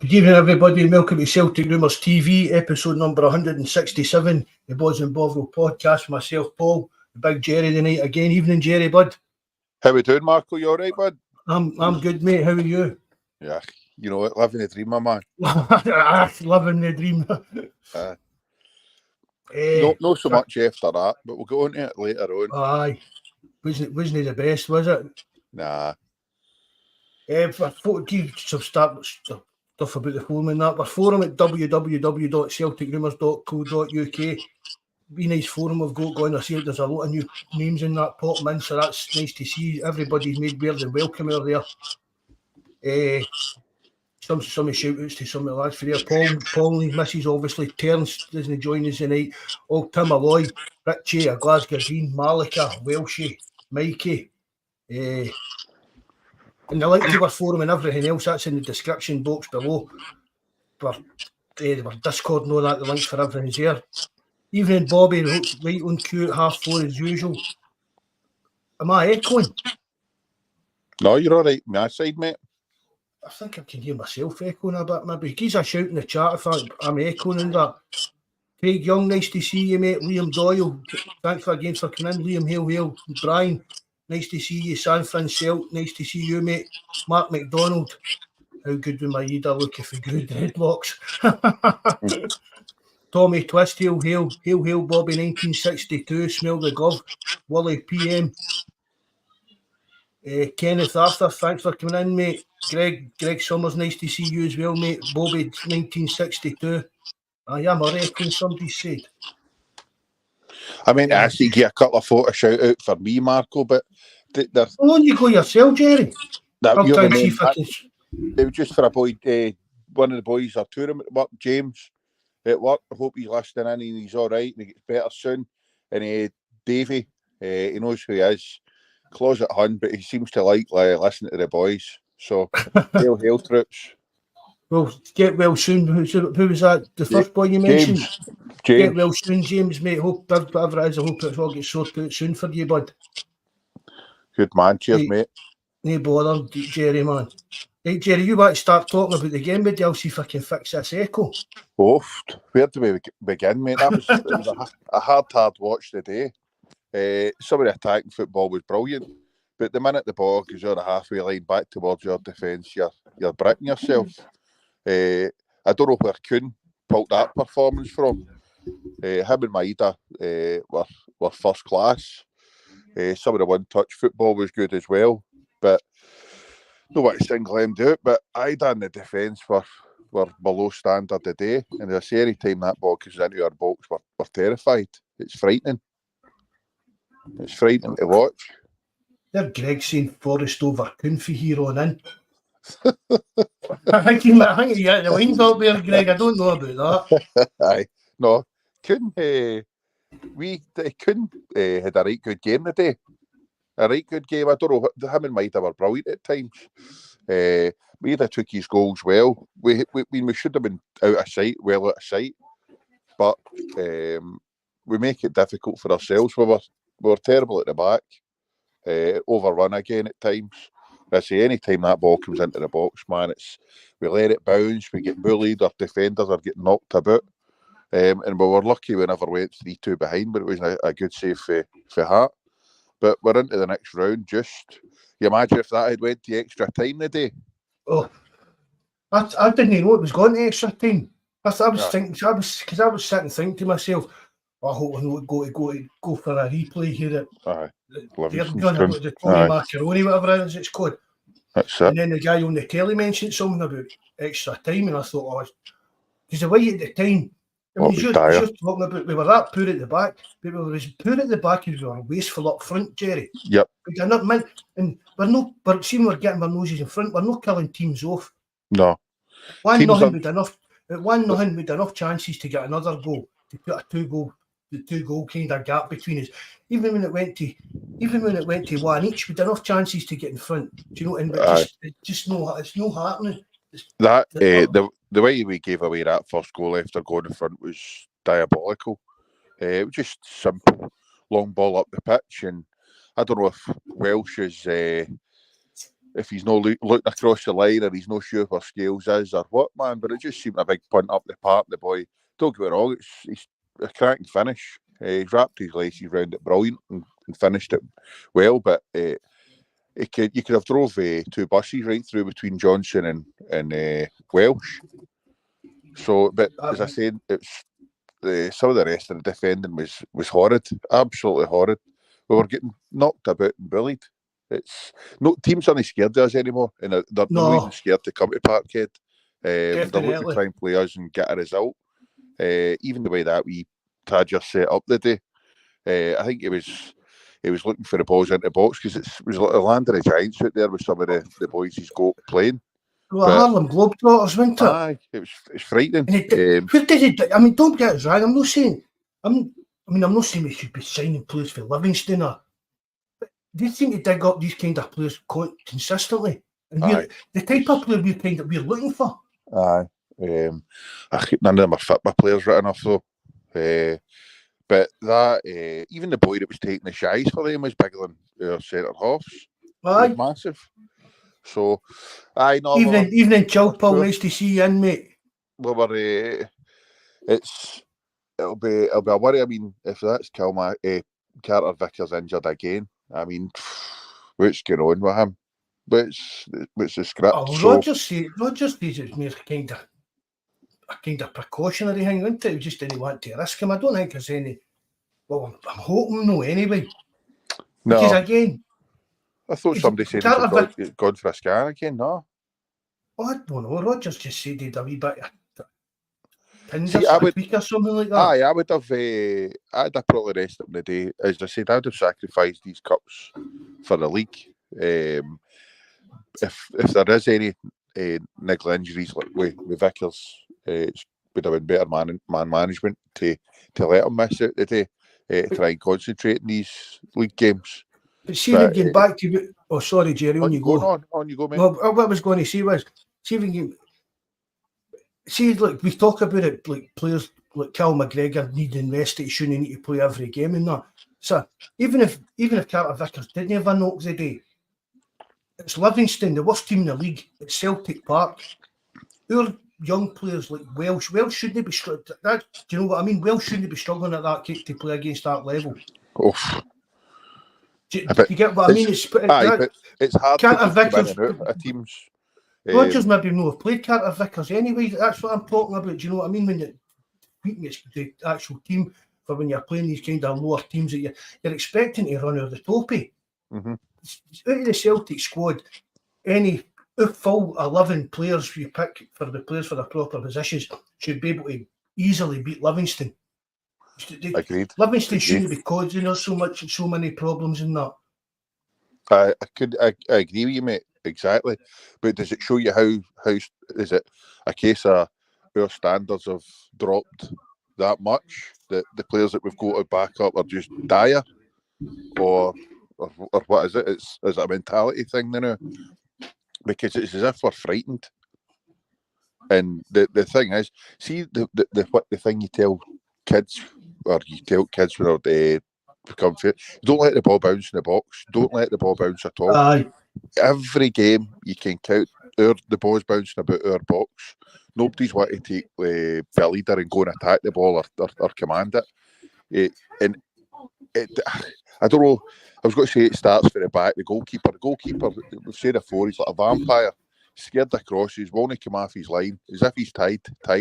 Good evening, everybody, and welcome to Celtic Rumours TV, episode number 167, the Bawz and Bovril podcast. Myself, Paul, the big Jerry tonight again. Evening, Jerry, bud. How we doing, Marco? You all right, bud? I'm good, mate. How are you? Yeah, you know what, living the dream, my man. Living the dream. Not so much after that, but we'll go on to it later on. Aye, wasn't it the best, was it? Nah. I thought give some stuff about the forum and that. Our forum at www.celticrumours.co.uk. Be nice forum we've got going. I see there's a lot of new names in that popping in, so that's nice to see. Everybody's made more than welcome out there. Some shout outs to some of the lads for there. Paul and his missus, obviously. Terence doesn't join us tonight. Oh, Tim Alloy, Richie, a Glasgow Green, Malika, Welshie, Mikey. And the link to our forum and everything else, that's in the description box below. Our Discord and all that, the links for everything's there. Evening, Bobby, right on cue at 4:30 as usual. Am I echoing? No, you're all right, my side, mate. I think I can hear myself echoing a bit, maybe. Give us a shout in the chat if I'm echoing in that. Craig Young, nice to see you, mate. Liam Doyle, thanks again for coming in. Liam, hail. Brian, nice to see you. San Francisco, nice to see you, mate. Mark McDonald, how good with my Ida looking for good dreadlocks. Tommy Twisthill, hail, Bobby 1962, smell the gov. Wally PM. Kenneth Arthur, thanks for coming in, mate. Greg Summers, nice to see you as well, mate. Bobby 1962. I am echoing, somebody said. I mean, I actually get a couple of photos shout out for me, Marco, but how on you go yourself, Jerry? I'll try and see if I can. It was just for a boy, one of the boys are touring at work, James, at work. I hope he's listening in and he's all right and he gets better soon. And Davey, he knows who he is. Closet Hun, but he seems to like listening to the boys. So, hail troops. Well, get well soon. Who was that? The first boy you mentioned? James. Get well soon, James, mate. Hope whatever it is, I hope it all gets sorted out soon for you, bud. Good man. Cheers, mate. No bother, Jerry, man. Hey, Jerry, you want to start talking about the game with you? I'll see if I can fix this echo. Oh, where do we begin, mate? It was a hard watch today. Some of the attacking football was brilliant, but the minute the ball goes out the halfway line back towards your defence, you're bricking yourself. I don't know where Kuhn pulled that performance from. Him and Maida were first class. Some of the one-touch football was good as well, but no way to single them out. But Ida and the defence were below standard today, and I say any time that ball comes into our box, we're terrified. It's frightening. It's frightening to watch. There, Greg saying Forest over Kuhn for here on in. I think you got the lines up there, Greg. I don't know about that. Aye, no, Kuhn. Kuhn had a right good game today. A right good game. I don't know. Him and Maida were brilliant at times. Maida took his goals well. We should have been out of sight, well out of sight, but we make it difficult for ourselves. We were terrible at the back. Overrun again at times. I say any time that ball comes into the box, man, we let it bounce. We get bullied. Our defenders are getting knocked about. And we were lucky we never went 3-2 behind, but it was a good save for Hart. But we're into the next round. Just you imagine if that had went to extra time today. Oh, I didn't know it was going to extra time. I was thinking, I was sitting thinking to myself, I hope I'm not going to go for a replay here. They're going to the Tony Macaroni, whatever it is it's called. That's it. And then the guy on the telly mentioned something about extra time, and I thought, because the way at the time, I mean, you're talking about we were that poor at the back, but we were as poor at the back as we were wasteful up front, Jerry. Yep. And we're seeing we're getting our noses in front. We're not killing teams off. No. 1-0 with enough. At 1-0 with enough chances to get another goal, to put the two goal kind of gap between us. Even when it went to one each, with enough chances to get in front. Do you know? And it's not happening. The way we gave away that first goal after going in front was diabolical. It was just simple, long ball up the pitch, and I don't know if Welsh is if he's not looking across the line or he's not sure where Scales is or what, man. But it just seemed a big punt up the park. The boy, don't get me wrong, he's a cracking finish. He's wrapped his laces round it brilliant and finished it well, but. You could have drove 2 buses right through between Johnson and Welsh. So, but as I said, it's some of the rest of the defending was horrid, absolutely horrid. We were getting knocked about and bullied. It's no teams aren't scared of us anymore, and they're not even scared to come to Parkhead. They're looking to try and play us and get a result. Even the way that we had just set up the day, I think it was. He was looking for the balls into the box because it was like a land of the Giants out there with some of the boys he's got playing. Well, Harlem Globetrotters, wasn't it? Aye, it's frightening. Where did it? I mean, don't get us wrong. I'm not saying we should be signing players for Livingston, but they seem to dig up these kind of players consistently, and the type of player we're looking for. Aye, none of them are football players right enough though. But that, even the boy that was taking the shies for them was bigger than our centre halves. Aye, massive. So, no. Evening, Chilpal. Nice to see you in, mate. Well, it'll be a worry. I mean, if that's Carter Vickers injured again, I mean, what's going on with him? What's the script? Roger says it's more kind of precautionary thing, isn't it? We just didn't want to risk him. I don't think there's any. Well, I'm hoping no anyway. No. Because again, I thought somebody said he's gone for a scan again. No. Oh, I don't know. Rogers just said he'd a wee bit of week or something like that. Aye, I'd have probably rested him the day. As I said, I'd have sacrificed these cups for the league. If there is any niggle injuries like with Vickers, it would have been better man management to let him miss it today, to try and concentrate in these league games. But see, getting back to you. Oh, sorry, Jerry, on you go. On you go, mate. No, what I was going to say was, see if we can. see, like, we talk about it, like, players like Cal McGregor needing rest, he shouldn't need to play every game and that. So, even if Carter Vickers didn't have a knock the day, it's Livingston, the worst team in the league, at Celtic Park. Our young players like Welsh shouldn't be struggling. Do you know what I mean? Welsh shouldn't be struggling at that to play against that level. Oof. Do you get what I mean? But it's hard Carter to Vickers, keep in and out of teams. Rodgers maybe no have played Carter Vickers anyway. That's what I'm talking about. Do you know what I mean? When you're beating the actual team for when you're playing these kind of lower teams that you're expecting to run over the toppy. Mm-hmm. Out of the Celtic squad, any full 11 players you pick for the players for the proper positions should be able to easily beat Livingston. Agreed. Livingston shouldn't be causing us so many problems in that. I agree with you, mate. Exactly. But does it show you how is it a case of our standards have dropped that much that the players that we've got to back up are just dire, or what is it? Is it a mentality thing now? Because it's as if we're frightened. And the thing is, see the thing you tell kids, or you tell kids when they become fit, don't let the ball bounce in the box. Don't let the ball bounce at all. Aye. Every game you can count the ball's bouncing about our box. Nobody's wanting to take the leader and go and attack the ball or command it. I don't know. I was going to say it starts for the back. The goalkeeper, we've said it before, he's like a vampire. Scared of crosses, won't come off his line, as if he's tied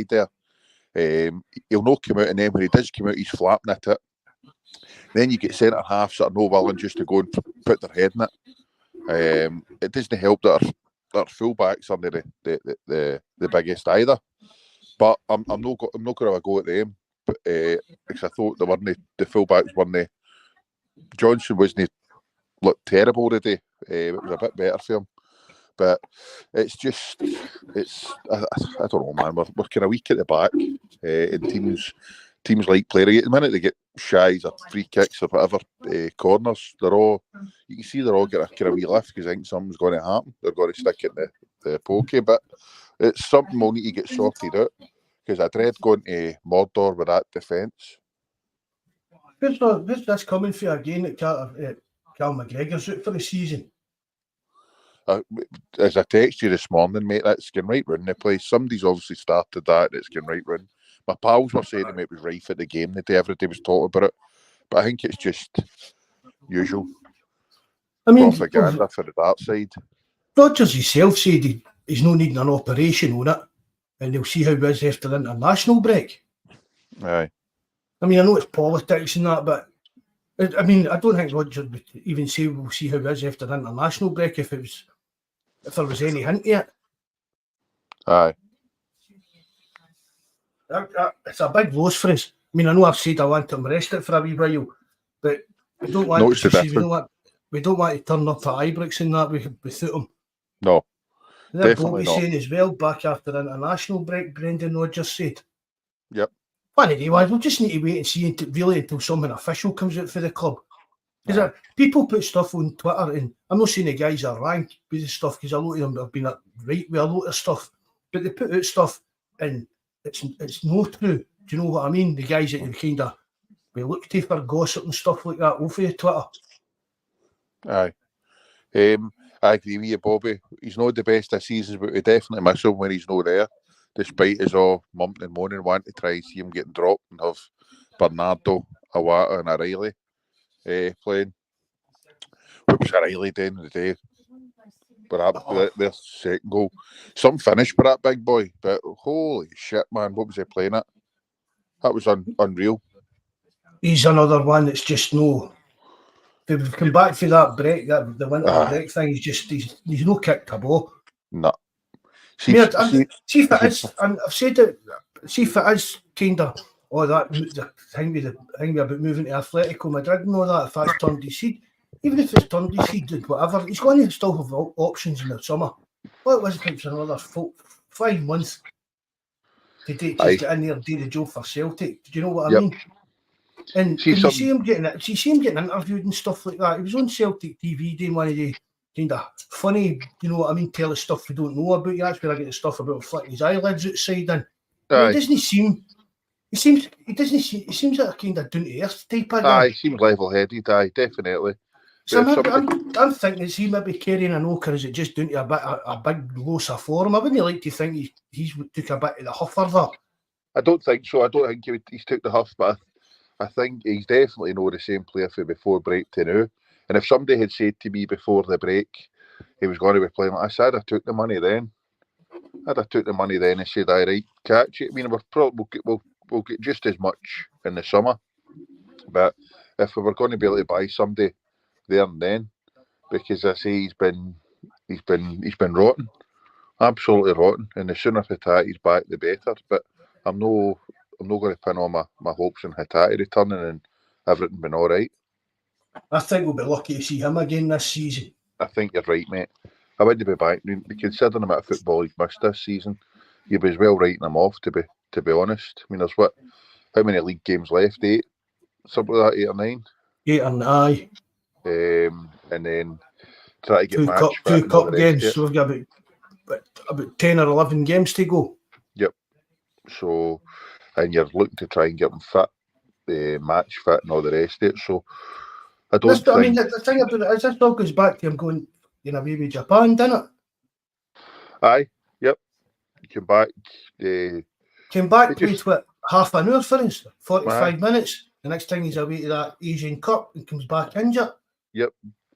there. He'll not come out, and then when he does come out, he's flapping at it. Then you get centre halves that are no willing just to go and put their head in it. It doesn't help that our fullbacks are the biggest either. But I'm not going to have a go at them. But because I thought the fullbacks weren't. Johnson wasn't looked terrible today. It was a bit better for him. But it's I don't know, man. We're kind of weak at the back, and teams like playing. At the minute they get shies or free kicks or whatever, corners. You can see they're all getting a kind of wee lift because I think something's going to happen. They're going to stick in the pokey, but it's something we'll need to get sorted out because I dread going to Mordor with that defence. Where's this coming for again that Cal McGregor's out for the season? As I texted you this morning, mate, that's going right round the place. Somebody's obviously started that. It's going right round. My pals were saying to me it was rife at the game the day everybody was talking about it. But I think it's just usual. I mean, propaganda for the dark side. Rodgers himself said he's no needing an operation on it, and they'll see how it is after the international break. Aye. I mean, I know it's politics and that, but I mean, I don't think Rodgers would even say we'll see how it is after the international break if there was any hint yet. Aye. It's a big loss for us. I mean, I know I've said I want him rested for a wee while, but we don't want we don't want to turn up at Ibrox and that without him. No, they're definitely not. Saying as well, back after the international break, Brendan Rodgers said. Yep. Funny day, we'll just need to wait and see until something official comes out for the club. Because people put stuff on Twitter, and I'm not saying the guys are rank with the stuff, because a lot of them have been right with a lot of stuff, but they put out stuff and it's no true. Do you know what I mean? The guys that we look to for gossip and stuff like that off of Twitter. Aye. I agree with you, Bobby. He's not the best this season, but we definitely miss him when he's not there. Despite us all mumping and moaning, want to try and see him getting dropped and have Bernardo, Awata and O'Reilly playing. What was O'Reilly doing the day? But their second goal. Some finish for that big boy, but holy shit, man, what was he playing at? That was unreal. He's another one that's just no. If we've come back for that break, the winter break thing, he's no kicked a ball. No. See if it is, and I've said it, see if it is kind of the thing about moving to Atletico Madrid and all that, if that's turned his seed, even if it's turned his seed and whatever, he's going to still have options in the summer. Well, it wasn't for another 5 months to get in there and do the job for Celtic. Do you know what I mean? And you see him getting interviewed and stuff like that. He was on Celtic TV doing one of the kind of funny, you know what I mean, tell us stuff we don't know about you. That's where I get the stuff about flicking his eyelids outside in. He doesn't seem, he seems like a kind of down to earth type of guy. He seems level-headed, definitely. So I'm thinking, is he maybe carrying an oak, or is it just down to a big loss of form? I wouldn't like to think he's took a bit of the huff of that. I don't think so. I don't think he's took the huff, but I think he's definitely not the same player for before break to now. And if somebody had said to me before the break he was going to be playing like I said, I took the money then. I'd have took the money then and said, "All right, catch it." I mean, we'll get just as much in the summer, but if we were going to be able to buy somebody there and then, because I say he's been rotten, absolutely rotten, and the sooner Hitati's back, the better. But I'm not going to pin all my hopes on Hitati returning and everything been all right. I think we'll be lucky to see him again this season. I think you're right, mate. I wouldn't be back. Considering the amount of football he's missed this season, you'd be as well writing him off, to be honest. I mean, there's how many league games left? 8? Something like that, 8 or 9? 8 or 9. And then try to get two cup games, so we've got about 10 or 11 games to go. Yep. So, and you're looking to try and get them fit, match fit and all the rest of it. So, I mean, the thing about it is this all goes back to him going, you know, maybe Japan, didn't it? Aye, yep. Came back, played what, half an hour for us, 45 minutes. The next time he's away to that Asian Cup and comes back injured. Yep,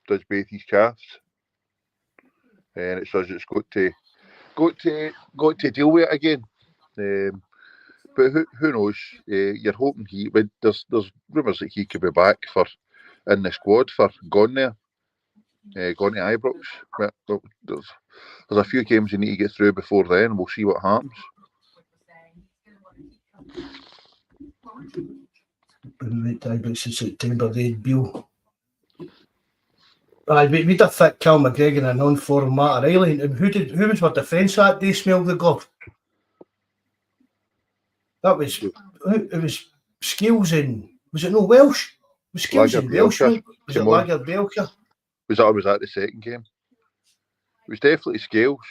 does both his calves. And it says it's got to deal with it again. But who knows? You're hoping there's rumours that he could be back in the squad for gone to Ibrox. But there's a few games you need to get through before then. We'll see what happens. Right, Ibrox in September, they'd Beale. We'd have fit Cal McGregor and a non-form Matt O'Reilly. And who was our defence that day? Smelled the glove. That was it. Was Scales and was it no Welsh? Was Scales and Welsh? Was it Lager Belka? Was that the second game? It was definitely Scales.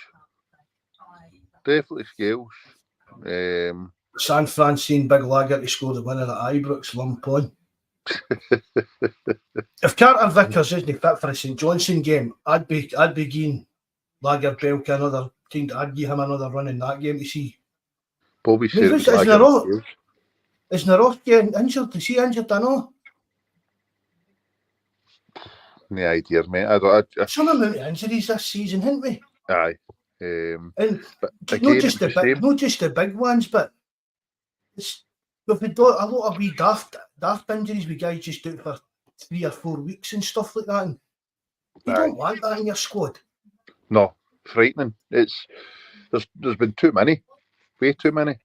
Definitely Scales. San Francine Big Lager to score the winner at Ibrox, lump on. If Carter Vickers isn't fit for a St Johnstone game, I'd be giving Lager Belka another kind. I'd give him another run in that game to see. Bobby said is Naroth getting injured? Is he injured? I know. No idea, mate. Some amount of injuries this season, haven't we? Aye. And not just the big ones, but we've had a lot of wee daft injuries with guys just out for 3 or 4 weeks and stuff like that. And you don't want that in your squad. No, frightening. There's been too many, way too many.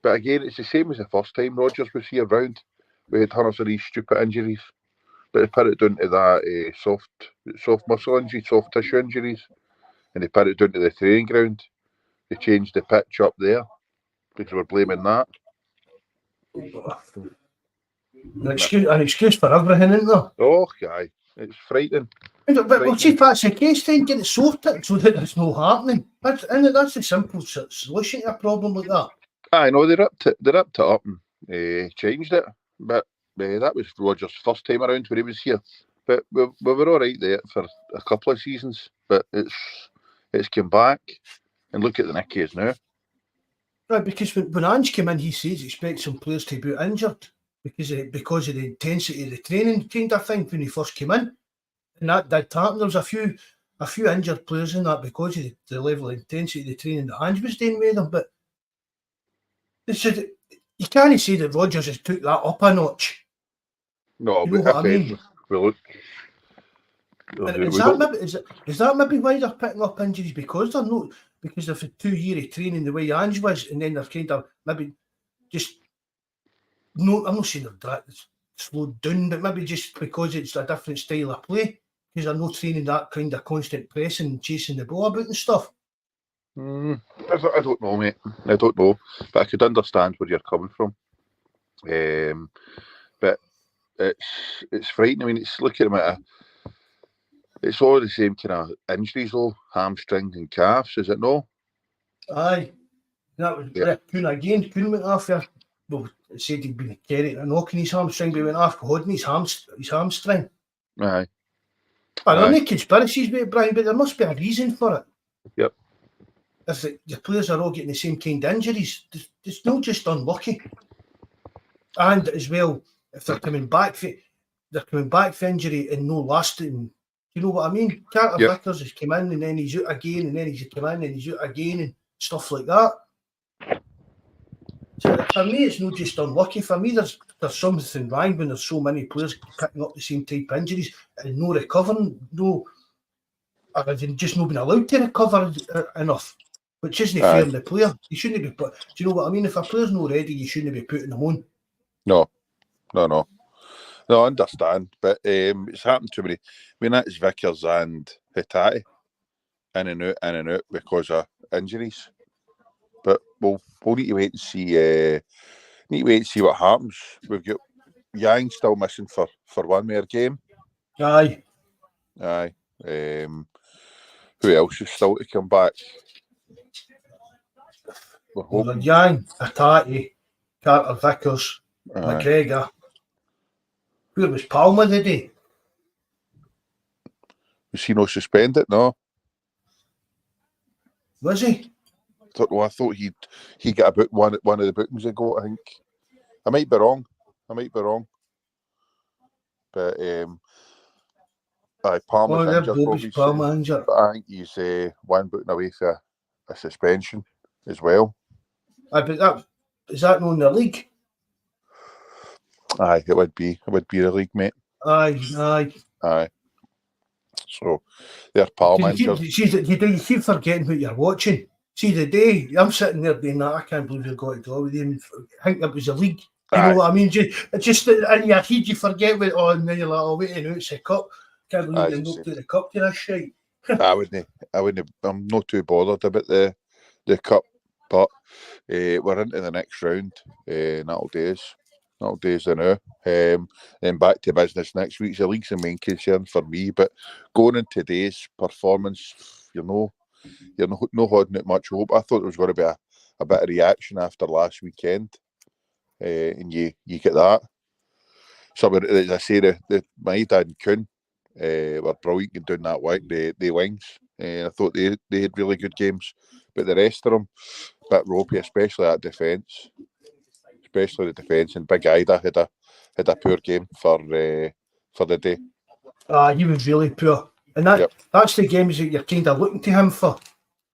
But again, it's the same as the first time Rodgers was here round. We had hundreds of these stupid injuries, but they put it down to that soft muscle injury, soft tissue injuries, and they put it down to the training ground. They changed the pitch up there because we're blaming that. An excuse for everything, isn't there? Oh, guy, it's frightening. But see if that's the case, then get it sorted so that it's not happening. That's the simple solution to a problem like that. I know they're up to up and changed it, but that was Rodgers' first time around when he was here. But we were all right there for a couple of seasons, but it's come back, and look at the Nick he is now. Right, because when Ange came in, he says he expects some players to be injured because of the intensity of the training kind of thing when he first came in, and that did happen. There was a few injured players in that because of the level of intensity of the training that Ange was doing with them. But you can't say that Rodgers has took that up a notch. No, you know what I mean? Is that maybe why they're picking up injuries? Because they're not, because they've had 2 years of training the way Ange was, and then they're kind of maybe just no. I'm not saying they're slowed down, but maybe just because it's a different style of play, because they're not training that kind of constant pressing and chasing the ball about and stuff. I don't know, mate. I don't know, but I could understand where you're coming from. But it's frightening. I mean, it's looking at It's all the same kind of injuries though, hamstrings and calves, is it no? Aye. That was Coon again. Coon went off there. Well, it said he'd been carrying a knock in his hamstring, but he went off holding his hamstring. Aye. I don't know conspiracies, mate, Brian, but there must be a reason for it. Yep. If the players are all getting the same kind of injuries, it's not just unlucky. And as well, if they're coming back for injury and no lasting, you know what I mean? Carter Vickers has come in and then he's out again, and then he's come in and he's out again, and stuff like that. So for me, it's not just unlucky. For me, there's something wrong when there's so many players picking up the same type of injuries and no recovering, or just not being allowed to recover enough, which isn't fair on the player. You shouldn't be put. Do you know what I mean? If a player's not ready, you shouldn't be putting them on. No, I understand, but it's happened to me. I mean, that's Vickers and Hitati in and out because of injuries. But we'll need to wait and see. What happens. We've got Yang still missing for one more game. Aye. Who else is still to come back? Yang, Hitati, Carter Vickers, McGregor. Where was Palmer today? Was he not suspended? No. Was he? I thought he got a book one of the bookings ago. I think I might be wrong. But Palmer's injured. Palmer injured. But I think he's one booking away for a suspension as well. But is that not in the league? Aye, it would be the league, mate. Aye. So their Palmer injured. You keep forgetting what you're watching. See, the day I'm sitting there doing that, I can't believe you've got to go with him. I think it was a league. You know what I mean? Just in your head, you forget what. Oh, and then you're like, oh, wait, it's a cup. Can't believe you knocked out the cup to this shite. I wouldn't. I'm not too bothered about the cup, but we're into the next round. That'll do us now. Then back to business next week. The league's the main concern for me, but going in today's performance, you're not holding it much hope. I thought there was going to be a bit of reaction after last weekend, and you get that. So as I say, my dad and Kuhn were brilliant in doing that work. The wings, I thought they had really good games, but the rest of them a bit ropey, especially that defence. Especially the defence, and Big Ida had a poor game for the day. He was really poor, and that's the games that you're kind of looking to him for.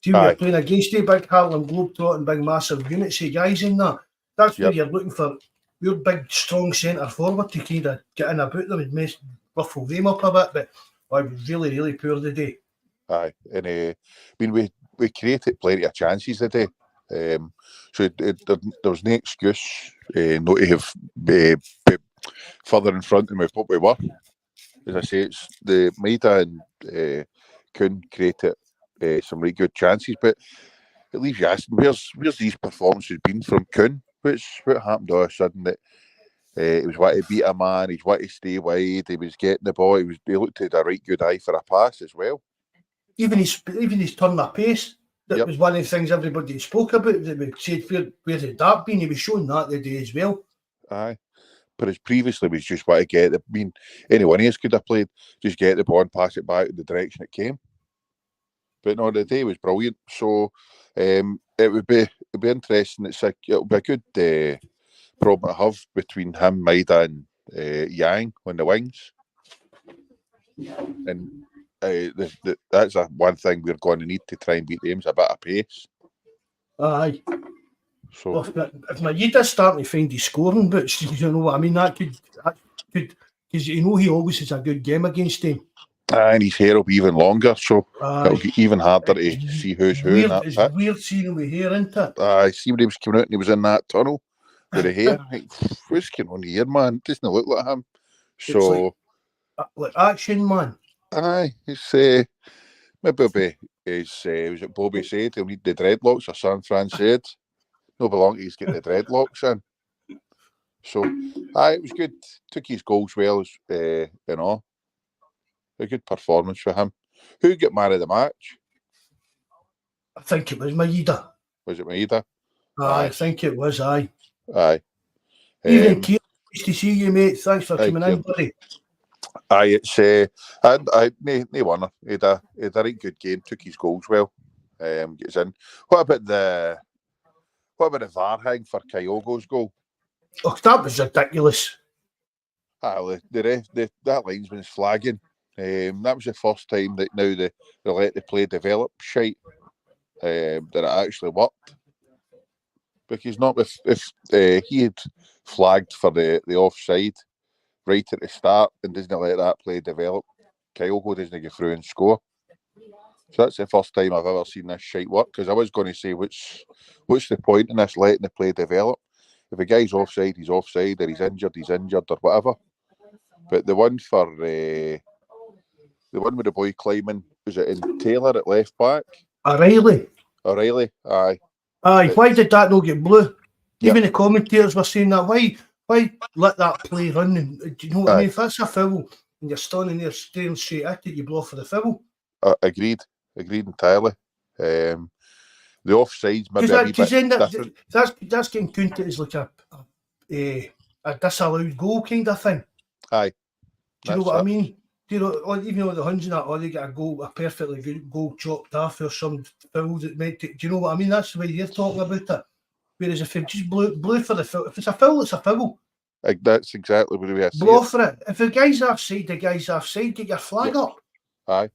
See, when you're playing against a big Harlem Globetrotting, big massive units of guys in that. That's where you're looking for your big strong centre forward to kind of get in about them and ruffle them up a bit. But I was really, really poor today. Aye, and I mean we created plenty of chances today. So there was no excuse not to have be further in front than what we were. As I say, it's the Maida and Kuhn created some really good chances, but it leaves you asking, where's these performances been from Kuhn? What happened all of a sudden that he was wanting to beat a man, he's wanting to stay wide, he was getting the ball, he looked at a right good eye for a pass as well. Even his turn of pace. That was one of the things everybody spoke about. That we said, where had that been? He was showing that today as well. Aye. But as previously was just what to get. I mean, anyone else could have played, just get the ball and pass it back in the direction it came. But no, the day was brilliant. So it would be interesting. It'll be a good problem to have between him, Maida, and Yang on the wings. And that's one thing we're going to need to try and beat them, is a bit of pace. Aye. So well, if Maeda's starting to find his scoring boots, you know what I mean, that could because he always has a good game against him. And his hair will be even longer, so it'll be even harder to see who's who in that pit. It's weird seeing him with hair, isn't it? I see when he was coming out and he was in that tunnel with the hair. Like, what's going on here, man? It doesn't look like him. So like action, man. Aye, it's maybe was it Bobby said he'll need the dreadlocks, or San Fran said no belong he's getting the dreadlocks in. So it was good. Took his goals well, A good performance for him. Who got man of the match? I think it was Maeda. Was it Maeda? I think it was, aye. Aye. Evening, Keir. Nice to see you, mate. Thanks for coming in, buddy. Aye, it's I no wonder. He had a right good game, took his goals well. Gets in. What about the VAR hang for Kyogo's goal? Oh, that was ridiculous. That linesman's flagging. That was the first time that now they let the play develop shite. That it actually worked. Because not if he had flagged for the offside right at the start and doesn't let that play develop, Kyogo doesn't get through and score. So that's the first time I've ever seen this shite work. Because I was going to say, what's the point in this letting the play develop? If a guy's offside, he's offside, or he's injured, or whatever. But the one with the boy climbing, was it in Taylor at left back? O'Reilly, aye. Aye, why did that not get blue? Even the commentators were saying that. Why let that play run? And, do you know what I mean? If that's a foul and you're standing there staring straight at it, you blow for the foul. Agreed entirely. The offsides maybe a wee bit different. That's getting counted as like a disallowed goal kind of thing. Aye. Do you know what I mean? Do you know, even with the Huns and that, or they get a perfectly good goal chopped off or some foul that meant to, do you know what I mean? That's the way you're talking about it. Whereas if it just blew for the foul, if it's a foul, it's a foul. That's exactly what we are saying. Blow for it. If the guy's offside, the guy's offside. Get your flag up. Aye.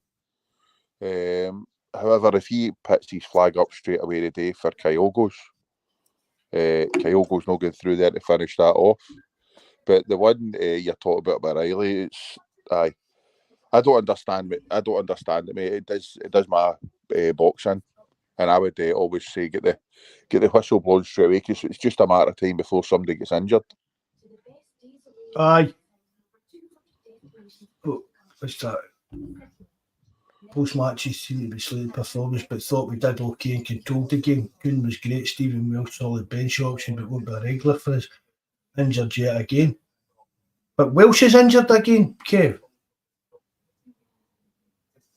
However, if he puts his flag up straight away today for Kyogo's no going through there to finish that off. But the one you're talking about Riley, it's aye. I don't understand it, mate. It does my boxing, and I would always say get the whistle blown straight away because it's just a matter of time before somebody gets injured. Aye. What's that? Post matches seem to be slight performance, but thought we did okay and controlled the game. Coon was great. Stephen Welsh solid bench option, but won't be a regular for us. Injured yet again. But Welsh is injured again, Kev.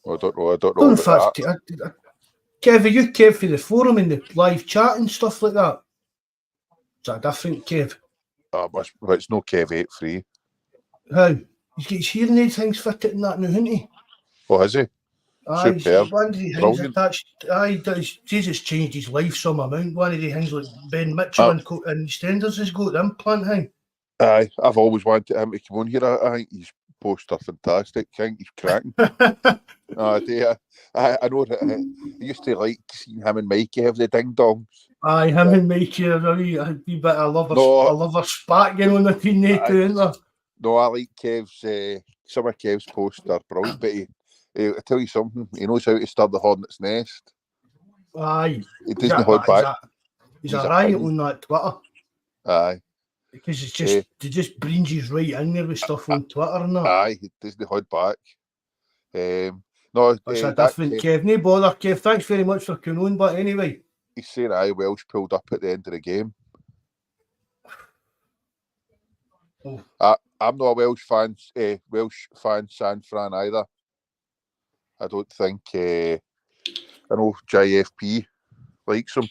I don't know. In fact, Kev, are you Kev for the forum and the live chat and stuff like that? Is that different, Kev? It's no Kev 8-3. How? He's got his hearing aid things fitted and that now, hasn't he? Oh, has he? Aye, superb. One of the things attached. Aye, Jesus changed his life some amount. One of the things like Ben Mitchell and EastEnders has got the implant thing. Aye, I've always wanted him to come on here. I think his posts are fantastic. I think he's cracking. I know that I used to like seeing him and Mikey have the ding dongs. Aye, him and Mikey are a wee bit of a lover spat going on between they two, isn't there? No, I like Kev's. Some of Kev's posts are brilliant, but I tell you something, he knows how to stir the hornet's nest. Aye. He doesn't hold back. He's a riot on that Twitter. Aye. Because it's just, he just brings right in there with stuff on Twitter and that. Aye, he doesn't hold back. No, that's a different Kev. No bother, Kev. Thanks very much for coming on, but anyway. He's saying Welsh pulled up at the end of the game. Oh. I'm not a Welsh fan, San Fran either. I don't think I know JFP likes him.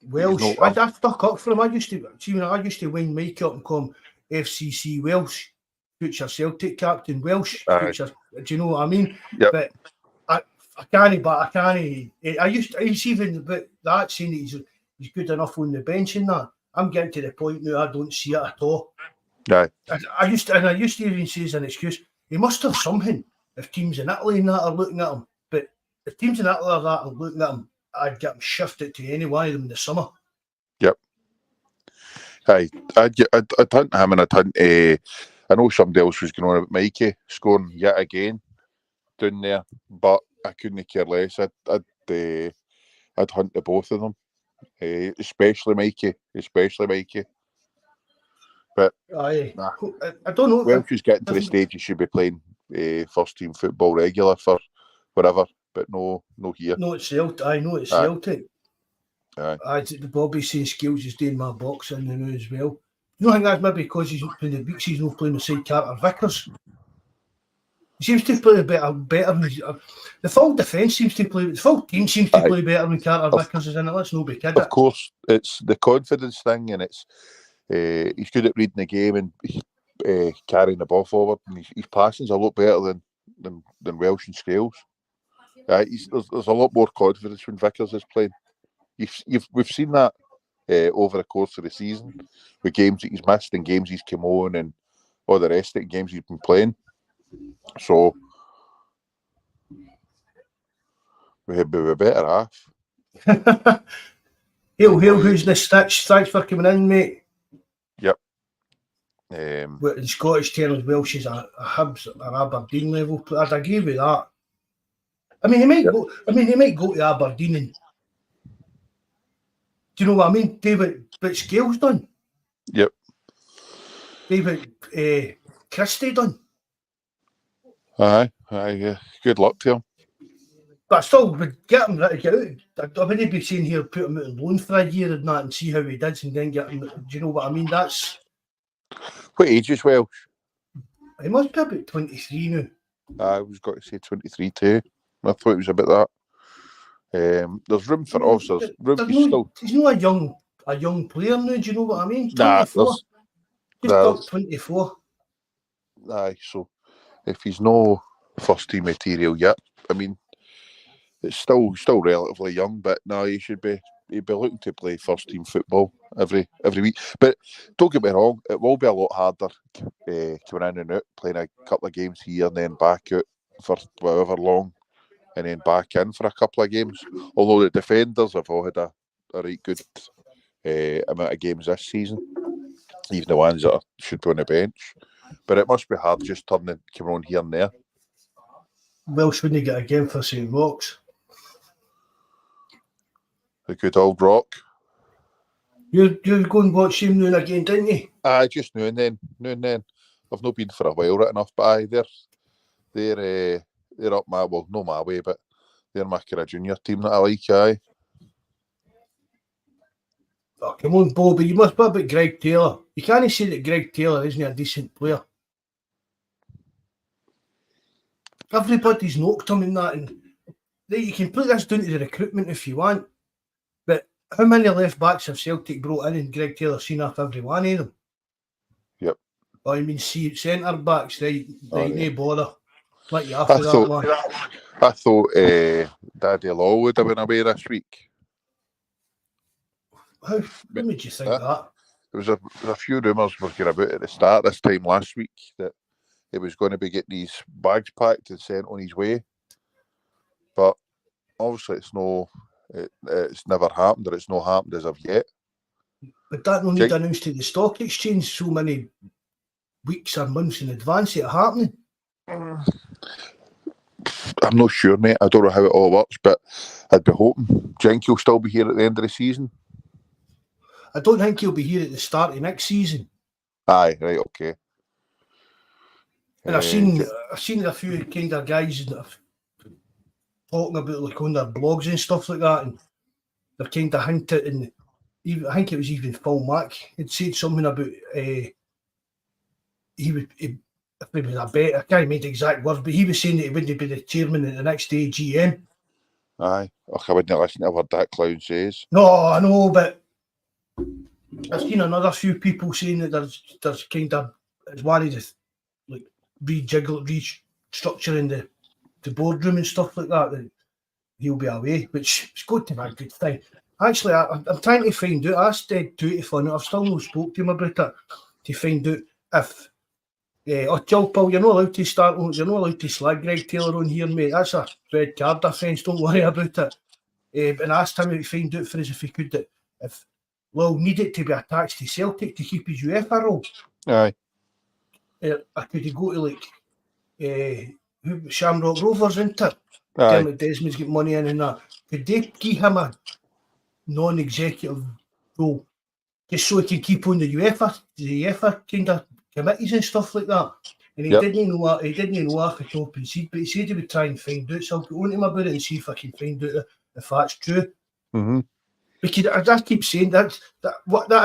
Welsh, I stuck up for him. I used to wind Mike up and call him FCC Welsh, future Celtic captain Welsh. Future, do you know what I mean? Yep. But I can't. I used even about that saying that he's good enough on the bench and that. I'm getting to the point now I don't see it at all. Aye. I used to even say as an excuse, he must have something if teams in Italy and that are looking at him. But if teams in Italy are that are looking at him, I'd get him shifted to any one of them in the summer. Yep. Aye. I'd hunt him and I'd hunt. I know somebody else was going on about Mikey scoring yet again down there, but I couldn't care less. I'd hunt the both of them, especially Mikey. But I don't know. Welsh is getting to the stage he should be playing first team football regular for whatever, but no here. No, it's Celtic. I know it's Celtic. Aye. The Bobby saying Skills is doing my boxing now as well. You know, I think that's maybe because he's playing the weeks he's not playing beside Carter Vickers. He seems to play better. The full defence seems to play. The full team seems to play better when Carter Vickers is in it. Let's not be kidding. Of course, it's the confidence thing, and it's he's good at reading the game and carrying the ball forward. And his passing's a lot better than Welsh and Scales. There's a lot more confidence when Vickers is playing. We've seen that over the course of the season with games that he's missed and games he's come on and all the rest of the games he's been playing. So we'd be better off. Hail, who's the stitch? Thanks for coming in, mate. Yep. The Scottish telling Welsh is a Hibs or Aberdeen level. I'd agree with that. I mean, he might go. I mean, he might go to Aberdeen and. Do you know what I mean, David? But Scales done. Yep. David Christie done. Aye, yeah. Good luck to him. But I still would get him right, get out. I wouldn't be saying here, put him out on loan for a year and that and see how he did and then get him. Do you know what I mean? That's. What age is Welsh? He must be about 23 now. I was going to say 23 too. I thought it was about that. There's room for officers. He's not a young player now. Do you know what I mean? 24. Just got 24. Aye, so if he's no first team material yet, I mean, it's still relatively young, but no, he'd be looking to play first team football every week. But don't get me wrong, it will be a lot harder coming in and out, playing a couple of games here and then back out for however long, and then back in for a couple of games. Although the defenders have all had a right good amount of games this season, even the ones that should be on the bench. But it must be hard just coming on here and there. Welsh wouldn't get a game for St Roch's. The good old Rock. You go and watch him now and again, didn't you? Aye, just now and then. I've not been for a while right enough, but aye, they're up my not my way, but they're my kind of junior team that I like. Aye. Oh, come on, Bobby, you must be about Greg Taylor. You can't say that Greg Taylor isn't a decent player. Everybody's knocked him in that, and you can put this down to the recruitment if you want. But how many left backs have Celtic brought in and Greg Taylor seen off every one of them? Yep. I mean, see, centre backs, right, no bother. Let you off I with that one. I thought Daddy Law would have been away this week. How made you think that? There was a few rumours working about at the start this time last week that he was going to be getting his bags packed and sent on his way. But obviously it's never happened, or it's not happened as of yet. But that no need announced to the stock exchange so many weeks or months in advance of it happening. I'm not sure, mate. I don't know how it all works, but I'd be hoping Jenky will still be here at the end of the season. I don't think he'll be here at the start of next season. Aye, right, okay. And I've seen a few kind of guys that are talking about like on their blogs and stuff like that, and they're kind of hinted, and even, I think it was even Phil Mack had said something about if he was a bet, I can't remember the exact words, but he was saying that he wouldn't be the chairman at the next day GM. Aye, I wouldn't listen to what that clown says. No, I know, but I've seen another few people saying that there's kind of it's one of the like restructuring the boardroom and stuff like that he'll be away, which is going to be a good thing. Actually, I'm trying to find out. I asked Ed to find out. I've still not spoke to him about it to find out if Paul, you're not allowed to you're not allowed to slag Greg Taylor on here, mate. That's a red card offence, don't worry about it. And I asked him to find out for us if he could if needed to be attached to Celtic to keep his UEFA role. Aye. I could go to like Shamrock Rovers, isn't it? Aye. Desmond's got money in and that. Could they give him a non-executive role just so he can keep on the UEFA kind of committees and stuff like that? And he didn't know off the top and see, but he said he would try and find out. So I'll go on to him about it and see if I can find out if that's true. Mm-hmm. Because I just keep saying that is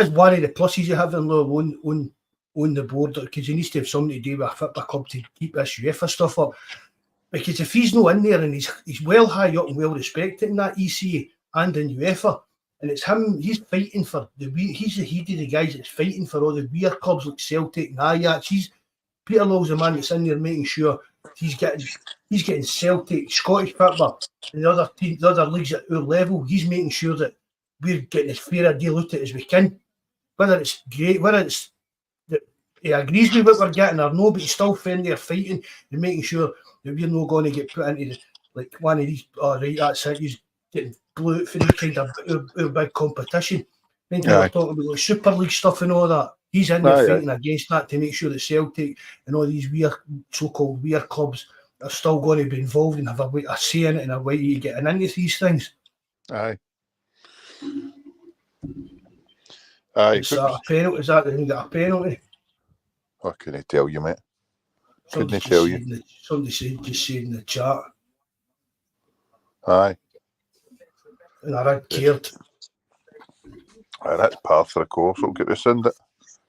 one of the pluses you have on on the board, because he needs to have something to do with a football club to keep this UEFA stuff up. Because if he's not in there and he's well high up and well respected in that ECA and in UEFA, and it's him, he's fighting for he's the head of the guys that's fighting for all the weird clubs like Celtic and Ajax. Peter Law's the man that's in there making sure he's getting Celtic, Scottish football, and the other leagues at our level. He's making sure that we're getting as fair a deal out of it as we can. Whether it's great, whether it's that he agrees with what we're getting or no, but he's still there fighting and making sure that we're not going to get put into like one of these. Oh right, that's it. He's getting blew out for the kind of our big competition. Then we're talking about like Super League stuff and all that. He's in there fighting against that to make sure that Celtic and all these weird, so-called weird clubs are still going to be involved and have a say in it and a way to get into these things. Aye. Is that a penalty? Is that they got a penalty? I couldn't tell you, mate. Couldn't tell you. Somebody just said in the chat. Aye. And I cared. Aye, that's par for the course. We'll get this in it.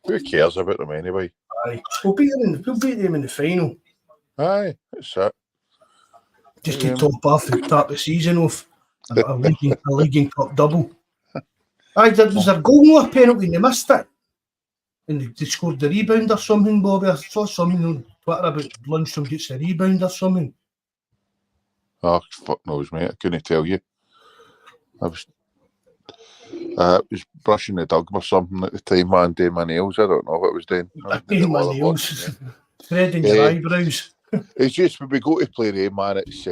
Who cares about them anyway? Aye. We'll beat them in the final. Aye, that's it. Just to top off the top of the season off. A League and Cup double. Aye, was there a goal, no a penalty, and they missed it? And they scored the rebound or something, Bobby. I saw something on Twitter about Lundstrom gets a rebound or something. Oh, fuck knows, mate. I couldn't tell you. I was brushing the dog or something at the time, man, doing my nails. I don't know what I was doing. Doing my nails. Threading your eyebrows. It's just when we go to play there, man, it's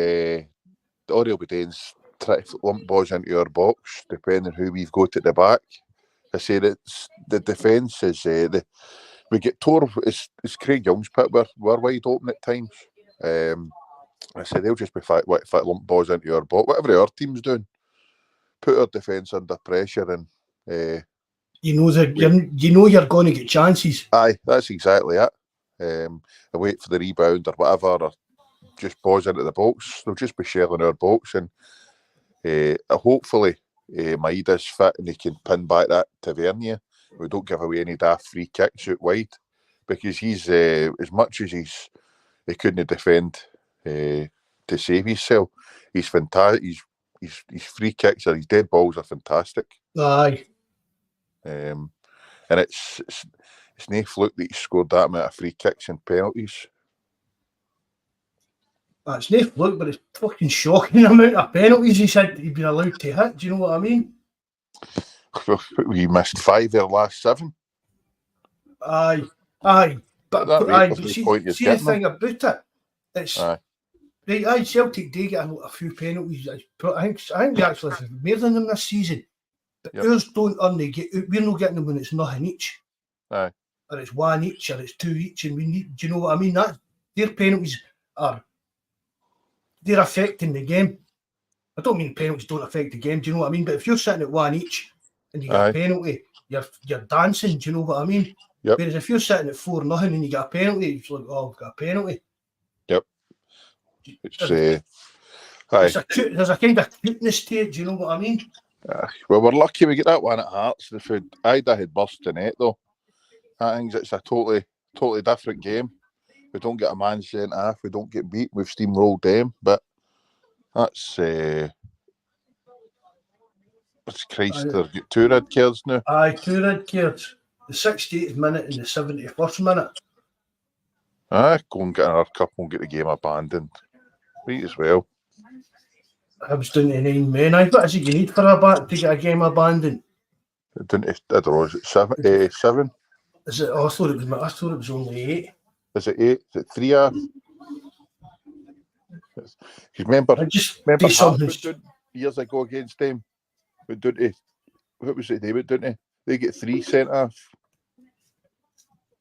all they'll be doing is try to lump balls into our box, depending who we've got at the back. I say that the defence is we get tore. It's Craig Young's pit. We're wide open at times. I say they'll just be fit lump balls into our box. Whatever our team's doing, put our defence under pressure, and you know you're going to get chances. Aye, that's exactly it. I wait for the rebound or whatever, or just balls into the box. They'll just be sharing our box, and hopefully Maida's fit and he can pin back that Tavernier. We don't give away any daft free kicks out wide, because he's as much as he couldn't defend to save himself. He's fantastic. His free kicks or his dead balls are fantastic. Aye. And it's no fluke that he scored that amount of free kicks and penalties. It's no fluke, but it's fucking shocking the amount of penalties he's been allowed to hit. Do you know what I mean? We missed 5 their last 7. Aye. But see the thing about it, it's right. Celtic do get a few penalties. I think we actually have more than them this season. But ours don't only get. We're not getting them when it's nothing each. Aye. Or it's 1 each, or it's 2 each, and we need. Do you know what I mean? That their penalties they're affecting the game. I don't mean penalties don't affect the game. Do you know what I mean? But if you're sitting at 1 each and you get a penalty, you're dancing. Do you know what I mean? Yep. Whereas if you're sitting at 4-0 and you get a penalty, it's like, oh, I've got a penalty. Yep. It's there's a kind of cuteness to it. Do you know what I mean? Well, we're lucky we get that one at Hearts. If Ida had burst the net, though, I think it's a totally different game. We don't get a man sent off. We don't get beat. We've steamrolled them, but that's Christ. They've got 2 red cards now. Aye, 2 red cards. The 68th minute and the 71st minute. Go and get another couple and get the game abandoned. Might as well. I was doing to 9 men. What is it you need for to get a game abandoned? I don't know. Is it 7? 7? Is it? Oh, I thought it was only 8. Is it 8? Is it 3 hours? Because remember Hartford did years ago against them. What was it they went down to? They get 3 sent off.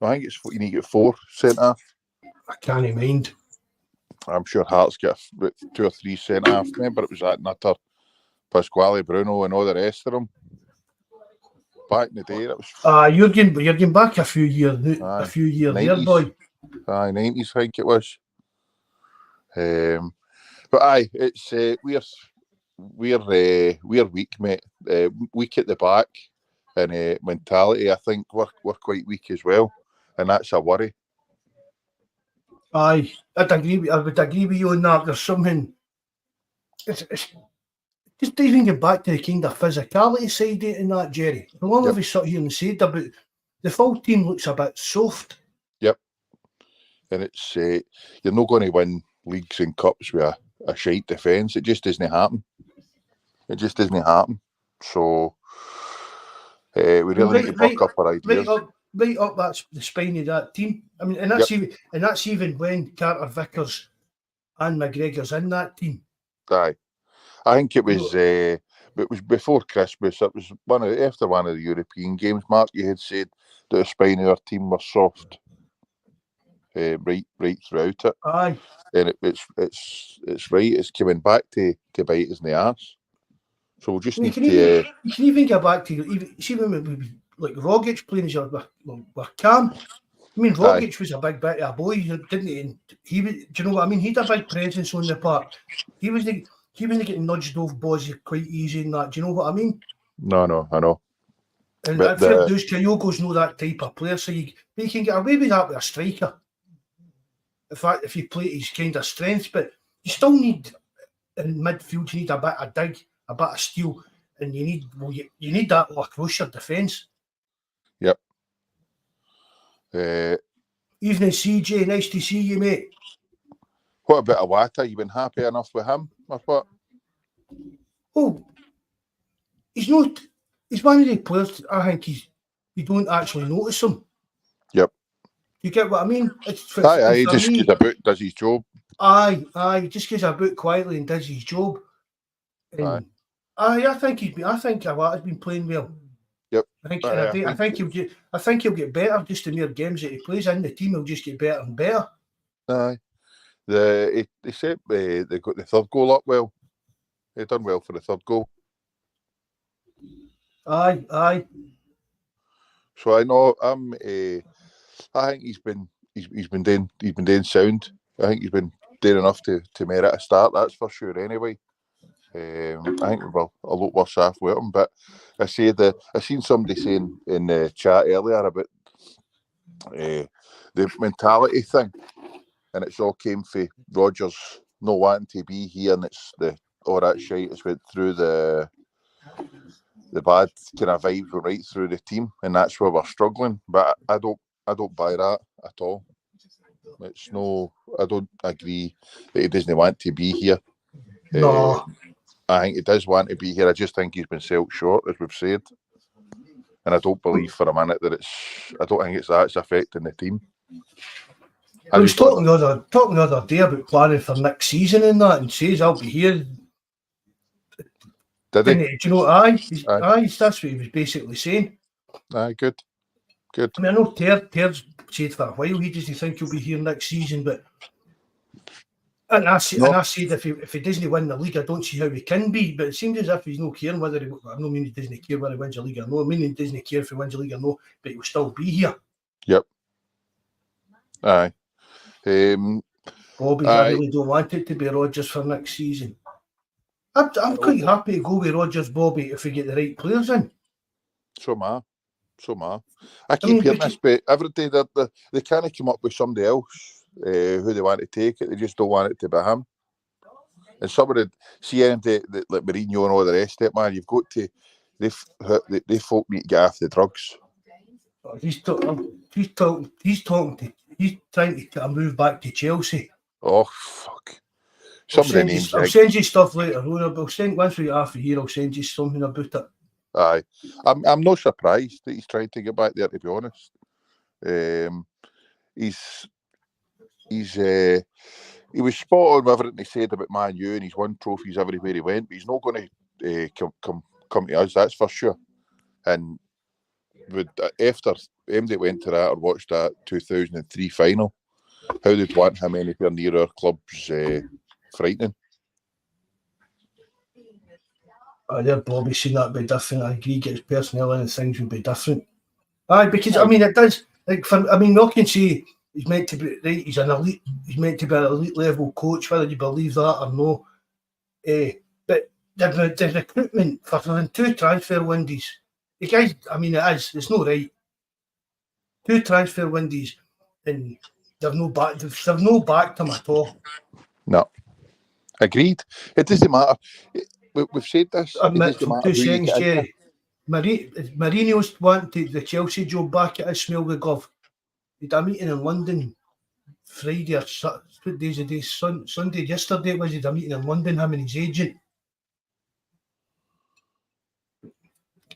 I think it's you need to get 4 sent off. I can't mind. I'm sure Hearts get 2 or 3 sent off. Remember it was that Nutter, Pasquale, Bruno and all the rest of them. Back in the day, that was. You're getting back a few years there, boy. 90s, I think it was. But it's we're weak, mate. Weak at the back, and mentality. I think we're quite weak as well. and that's a worry. Aye, I would agree with you on that. There's something. It's just even get back to the kind of physicality side of it in that, Jerry. The long of we sat here and said about the full team looks a bit soft. Yep. And it's you're not going to win leagues and cups with a shite defence. It just doesn't happen. It just doesn't happen. So we really need to buck up our ideas. Right up, that's the spine of that team. I mean, and that's even when Carter Vickers and McGregor's in that team. Aye, I think it was before Christmas. It was after one of the European games. Mark, you had said that the spine of our team was soft, right throughout it. Aye, and it's right. It's coming back to bite us in the arse. So we'll just need to. You can even go back to even see when we like Rogic playing as with Cam. I mean, Rogic was a big bit of a boy, didn't he? And he was, do you know what I mean? He had a big presence on the park. He was getting nudged off Bawz quite easy in that. Do you know what I mean? No, I know. And I feel those Kyogos know that type of player, so you can get away with that with a striker. In fact, if you play his kind of strengths, but you still need in midfield, you need a bit of dig, a bit of steel, and you need that closer defence. Yep. Evening, CJ. Nice to see you, mate. What about Iwata? You been happy enough with him, or what? Oh, he's not. He's one of the players. I think you don't actually notice him. Yep. You get what I mean? Aye. He just gets about, does his job. Aye. He just gets about quietly and does his job. And I think Iwata's been playing well. Yep. I think he'll get better just the mere games that he plays in. The team will just get better and better. Aye. They said they got the third goal up well. They done well for the third goal. Aye. So I know I think he's been doing sound. I think he's been doing enough to merit a start. That's for sure. Anyway, I think we're a lot worse off with him. But I seen somebody saying in the chat earlier about the mentality thing, and it's all came from Rodgers not wanting to be here, and it's all that shite has went through the bad kind of vibes went right through the team, and that's where we're struggling. But I don't buy that at all. It's no, I don't agree that he doesn't want to be here. No. I think he does want to be here. I just think he's been sold short, as we've said. And I don't believe for a minute that I don't think it's affecting the team. I was talking the other day about planning for next season and that, and says I'll be here. Did he? Do you know? Aye. That's what he was basically saying. Aye, good. I mean, I know Ter's said for a while he doesn't think he'll be here next season, but I said if he doesn't win the league, I don't see how he can be. But it seems as if he's not caring whether I don't mean he doesn't care whether he wins the league or no. I mean he doesn't care if he wins the league or no, but he will still be here. Yep. Aye. Bobby, I really don't want it to be Rodgers for next season. I'm quite happy to go with Rodgers, Bobby, if we get the right players in. So am I. I keep hearing this, but every day they can't come up with somebody else who they want to take it. They just don't want it to be him. And some of the like Mourinho and all the rest of it, man, you've got to. They folk need to get off the drugs. He's trying to move back to Chelsea. Oh fuck! I'll send you stuff later. Once we get off here, I'll send you something about it. Aye, I'm not surprised that he's trying to get back there. To be honest, he was spot on with everything he said about Man U, and he's won trophies everywhere he went. But he's not going to come to us. That's for sure. And after MD went to that or watched that 2003 final, how they'd want him anywhere near our club's frightening. There, Bobby, seen that be different. I agree, gets personnel in and things would be different. Aye, because I mean it does. We can say he's meant to be right. He's an elite. He's meant to be an elite level coach, whether you believe that or no. But the recruitment for 2 transfer windows, the guys. I mean, it's not right. 2 transfer windows, and they've no back them at all. No. Agreed. It doesn't matter. We've said this. It doesn't matter 2 who you seconds, get in there. Jerry. Mourinho's wanting the Chelsea job back at Ismail the Glove. He had a meeting in London Friday or what days a day? Sunday. Yesterday was he had a meeting in London, him and his agent.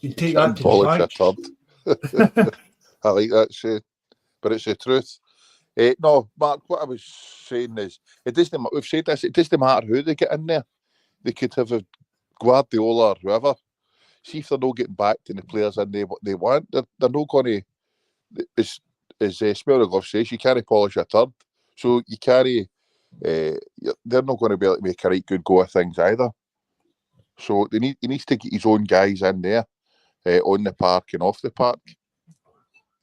You can take that to the bank. I like that, but it's the truth. No, Mark, what I was saying is, it doesn't. We've said this. It doesn't matter who they get in there. They could have a Guardiola or whoever. See if they're not getting back to the players in there what they want. They're not going to. As Smell the Glove says, you can't polish a turd. So you carry. They're not going to be able to make a right good go of things either. So he needs to get his own guys in there, on the park and off the park,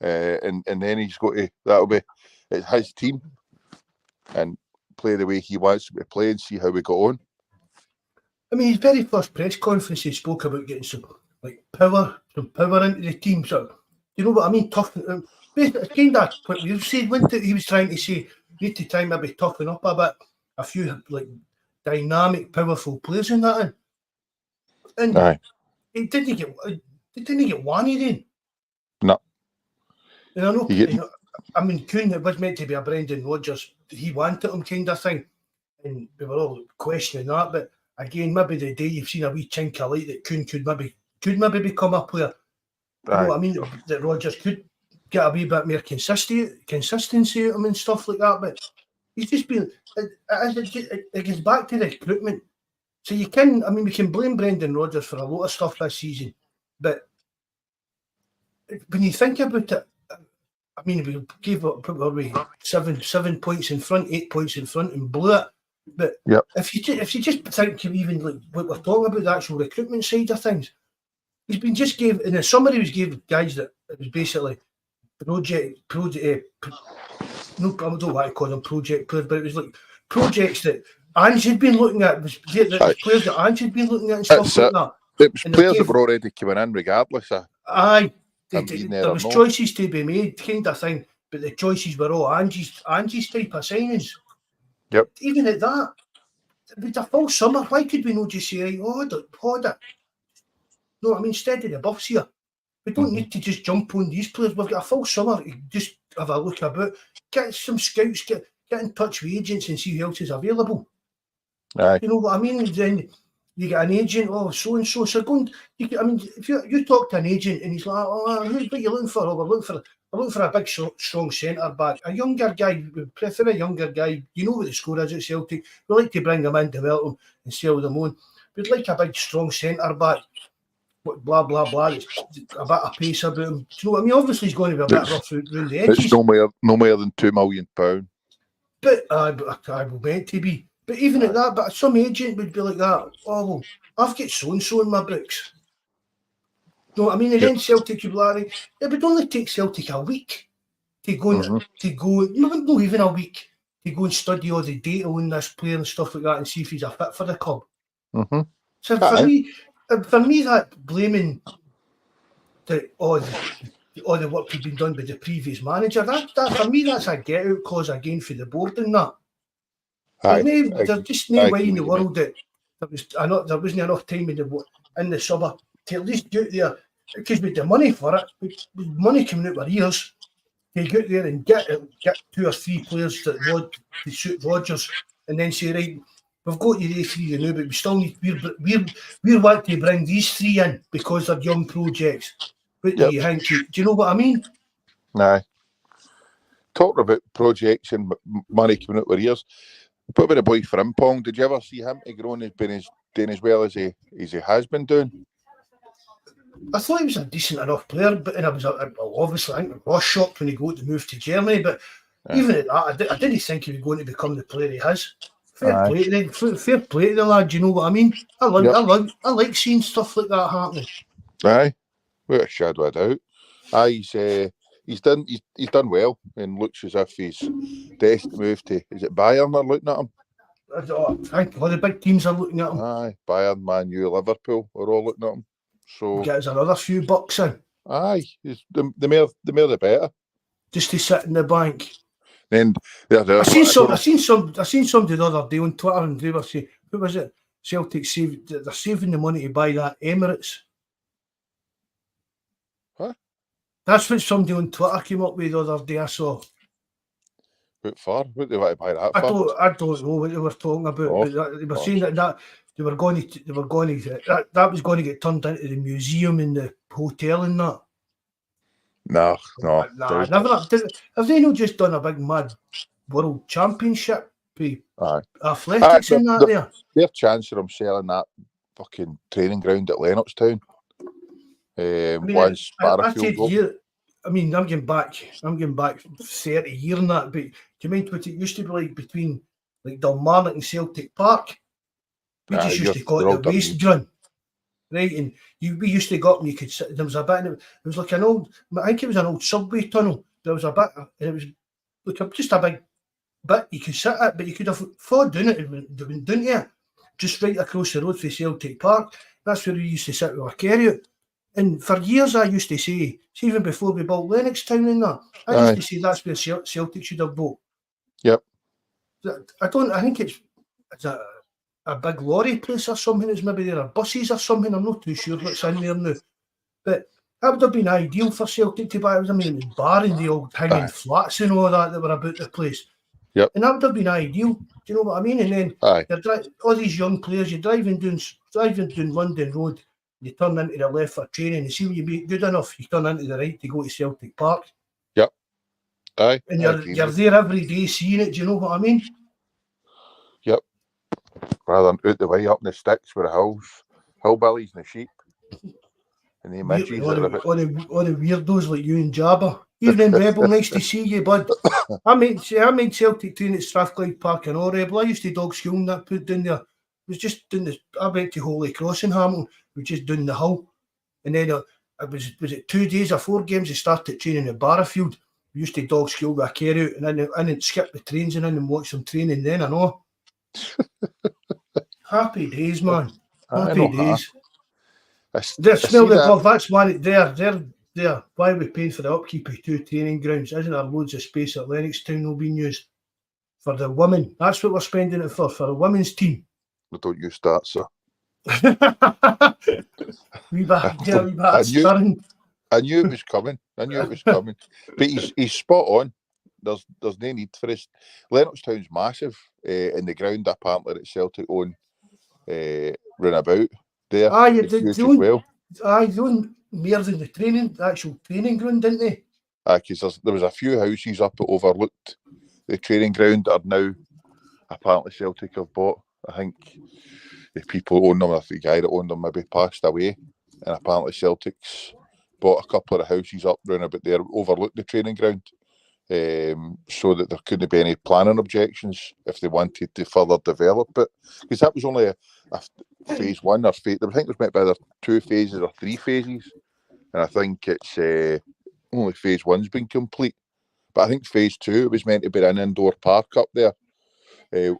and then he's got to. That'll be it's his team, and play the way he wants to play and see how we go on. I mean, his very first press conference, he spoke about getting some power into the team. So, you know what I mean? Toughen. Basically, kind of what you said. He was trying to say, need to try and maybe toughen up a bit. A few dynamic, powerful players in that. And he didn't get one in. No. And I mean, Kuhn, it was meant to be a Brendan Rodgers. He wanted him kind of thing, and we were all questioning that. But again, maybe the day you've seen a wee chink of light that Kuhn could maybe become a player. You know what I mean? That Rodgers could get a wee bit more consistency at him and stuff like that. But he's just been. It gets back to the recruitment. So we can blame Brendan Rodgers for a lot of stuff this season, but when you think about it, I mean, we gave up probably 7 points in front, 8 points in front, and blew it. But if you just think of even what we're talking about, the actual recruitment side of things, he's been just gave in the summary. He was gave guys that it was basically project. No, I don't want to call them project players, but it was like projects that Ange had been looking at. Players that Ange had been looking at and stuff like that. It was players that were already coming in, regardless of. There was choices to be made, kind of thing, but the choices were all Ange's type of signings. Yep. Even at that, with a full summer, why could we not just say, right, hold it? No, I mean, steady the buffs here. We don't need to just jump on these players. We've got a full summer. Just have a look about, get some scouts, get in touch with agents and see who else is available. Aye. You know what I mean? Then you get an agent, so and so. So if you talk to an agent and he's like, what are you looking for? We're looking for a big, strong centre back, a younger guy. We prefer a younger guy. You know what the score is at Celtic. We like to bring them in, develop them, and sell them on. We'd like a big, strong centre back. Blah blah blah. It's a bit of pace about him. Do you know what I mean? Obviously, he's going to be a bit rough around the edges. It's no more than £2 million. But I will meant to be. But even at that, but some agent would be like that. Oh, well, I've got so-and-so in my books. You know what I mean? And then Celtic would be like, it would only take Celtic a week to go, not even a week, to go and study all the data on this player and stuff like that and see if he's a fit for the club. So for me, that blaming all the work had been done by the previous manager, that for me, that's a get-out clause again for the board and that. There's just no way in the world that there wasn't enough time in the summer to at least get there, because with the money for it, with money coming out of ears, to get there and get 2 or 3 players to suit Rodgers, and then say, right, we've got you these 3 now, but we still need we want to bring these 3 in because they're young projects. What do you think? Do you know what I mean? Aye. Talking about projects and money coming out of ears. What about the boy Frimpong? Did you ever see him grown and been doing as well as he has been doing? I thought he was a decent enough player, but obviously I think I was shocked when he got to move to Germany. But even at that, I didn't think he was going to become the player he has. Fair play to the lad. You know what I mean? I like seeing stuff like that happening. Aye, without a shadow of doubt. Aye, he's done well and looks as if he's destined to move to. Is it Bayern they're looking at him? I think all the big teams are looking at him. Aye, Bayern, Man U, Liverpool are all looking at him. So get us another few bucks in. Aye, the more the better. just to sit in the bank. Then I seen somebody the other day on Twitter, and they were saying, who was it? Celtic they're saving the money to buy that Emirates. What? That's what somebody on Twitter came up with the other day. I saw. What for? What they want to buy that for? I don't know what they were talking about, but they were saying that they were going to that was going to get turned into the museum in the hotel and that. No. Never. Have they not just done a big mad world championship with athletics in that there? Their chance of them selling that fucking training ground at Lennoxtown. Once Barrafield. I mean, I'm getting back 30 years and that, but do you mind what it used to be like between like Dalmarnock and Celtic Park? We just used to call it the waste ground. Right, and we used to go up and you could sit, there was a bit, and it was like an old, I think it was an old subway tunnel. There was a bit, and it was like just a big bit you could sit at, but you could have fought down it, didn't you? Just right across the road from Celtic Park. That's where we used to sit with our carry-out. And for years I used to say, even before we built Lennoxtown and that, I used to say that's where Celtic should have bought. Yep. I think it's a big lorry place or something. It's maybe there are buses or something. I'm not too sure what's in there now. But that would have been ideal for Celtic to buy. I mean, it was barring the old hanging flats and all that were about the place. Yep. And that would have been ideal. Do you know what I mean? And then all these young players, you're driving down London Road, you turn into the left for training, and see when you make good enough, you turn into the right to go to Celtic Park. Yep. Aye. And you're there every day seeing it. Do you know what I mean? Yep. Rather than out the way up in the sticks with the hillbillies and the sheep. And the midges all the weirdos like you and Jabba. Evening, Rebel, nice to see you, bud. I made Celtic train at Strathclyde Park and all, Rebel. I used to dog school and that put down there. It was just doing this. I went to Holy Cross in Hamilton. We were just doing the hill. And then was it 2 days or 4 games? They started training at Barrafield. We used to dog school with a carry out and then skip the trains and in and watch some training then and all. Happy days, man. Happy days. They smell the glove. That's why there. Why are we paying for the upkeep of 2 training grounds? Isn't there loads of space at Lennoxtown not being used for the women? That's what we're spending it for the women's team. We don't use that, sir. I knew it was coming. But he's spot on. There's no need for this. Lennoxtown's massive, and the ground apparently that Celtic own run about there. They own more than the actual training ground, didn't they? Because there was a few houses up that overlooked the training ground that are now apparently Celtic have bought. I think the people own them, or the guy that owned them maybe passed away, and apparently Celtic's bought a couple of the houses up round about there, overlooked the training ground, so that there couldn't be any planning objections if they wanted to further develop it. Because that was only a phase 1 or phase. I think there's maybe either 2 phases or 3 phases, and I think it's only phase 1's been complete. But I think phase 2 it was meant to be an indoor park up there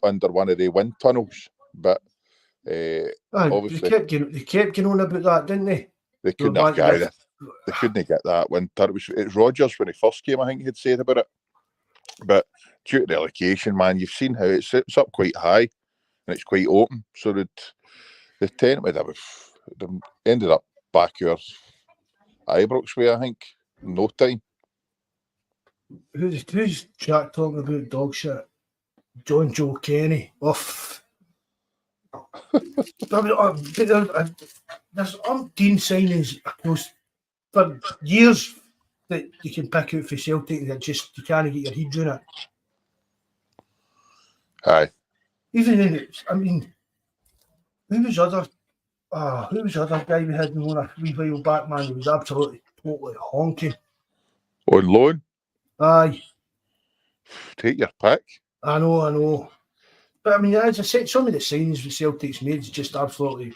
under one of the wind tunnels, but obviously they kept going on about that, didn't they? They couldn't have got it. They couldn't get that winter. It's Rodgers when he first came, I think he'd said about it. But due to the allocation, man, you've seen how it's up quite high and it's quite open. So the tent with them ended up back here Ibrox way, I think, in no time. Who's Jack talking about dog shit? John Joe Kenny. Off. There's umpteen signings across for years that you can pick out for Celtic that just you can't get your head around it. Aye. Even in it, I mean, who was other guy we had on a wee while back, man? He was absolutely totally honking. On loan? Aye. Take your pick. I know. But I mean, as I said, some of the signings the Celtic's made is just absolutely.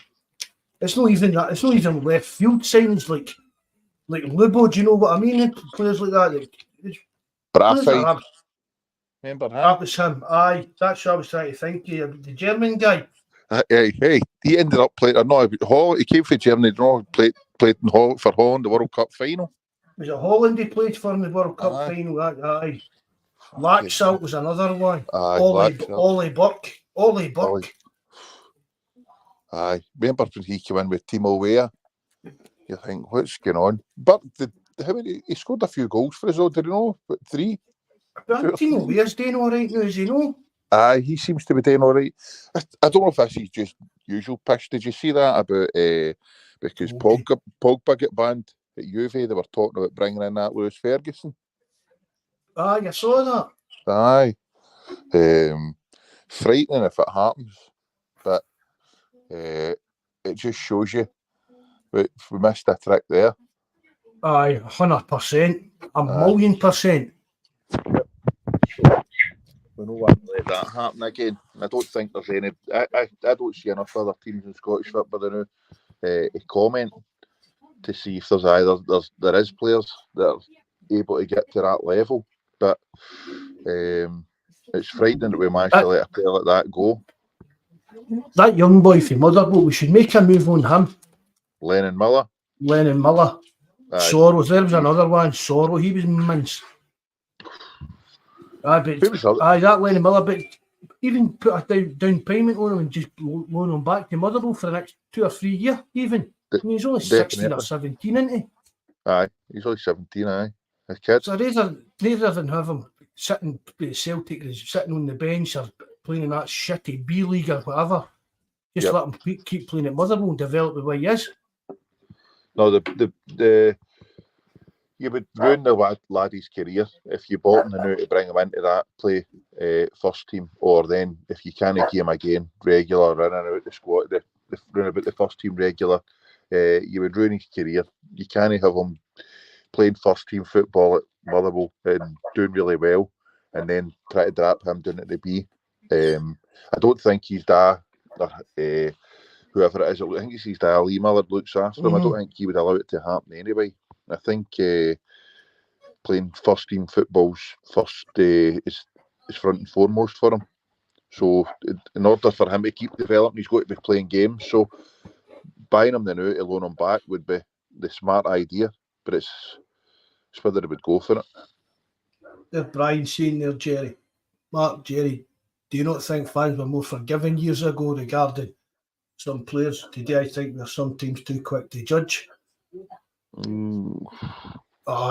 It's not even that. It's not even left field signings like Lubo. Do you know what I mean? Players like that. But remember him? That was him. Aye, that's what I was trying to think. The German guy. Hey, he ended up playing. He came from Germany. Played for Holland the World Cup final. Was it Holland he played for in the World Cup Aye. final? Aye. Laxalt was another one. Aye, Ollie Burke. Aye. Remember when he came in with Timo Weah? You think, what's going on? But he scored a few goals for us, though, did you know? But 3. Timo Weah's doing all right now, is he no? Aye, he seems to be doing all right. I don't know if this is just usual pish. Did you see that about because Pogba get banned at Juve? They were talking about bringing in that Lewis Ferguson. Aye, I saw that. Aye. Frightening if it happens, but it just shows you we missed a trick there. Aye, 100%, a million %. We don't want to let that happen again. I don't think there's any. I don't see enough other teams in Scottish football now to comment to see if there is players that are able to get to that level, but it's frightening that we managed to let a player like that go. That young boy from Motherwell, we should make a move on him. Lennon Miller. Sorrows, there was another one. Sorrow, he was mince. That Lennon Miller, but even put a down payment on him and just loan him back to Motherwell for the next 2 or 3 years, even. He's only 16 or 17, isn't he? Aye, he's only 17, aye. A kid. So rather than have him sitting at Celtic, sitting on the bench or playing in that shitty B League or whatever, just let him keep playing at Motherwell and develop the way he is. No, you would ruin the laddie's career if you bought him now to bring him into that play first team, or then if you can't give him again regular in and out the squad, run about the first team regular, you would ruin his career. You can't have him playing first team football at Motherwell and doing really well, and then try to drop him down at the B. I don't think he's whoever it is. I think it's his dad, Lee Miller, looks after him. I don't think he would allow it to happen anyway. I think playing first team football's first is front and foremost for him. So in order for him to keep developing, he's got to be playing games. So buying him now to loan him back would be the smart idea, but it's whether they would go for it. There's Brian saying there, Jerry. Mark, Jerry, do you not think fans were more forgiving years ago regarding some players? Today I think they're sometimes too quick to judge. I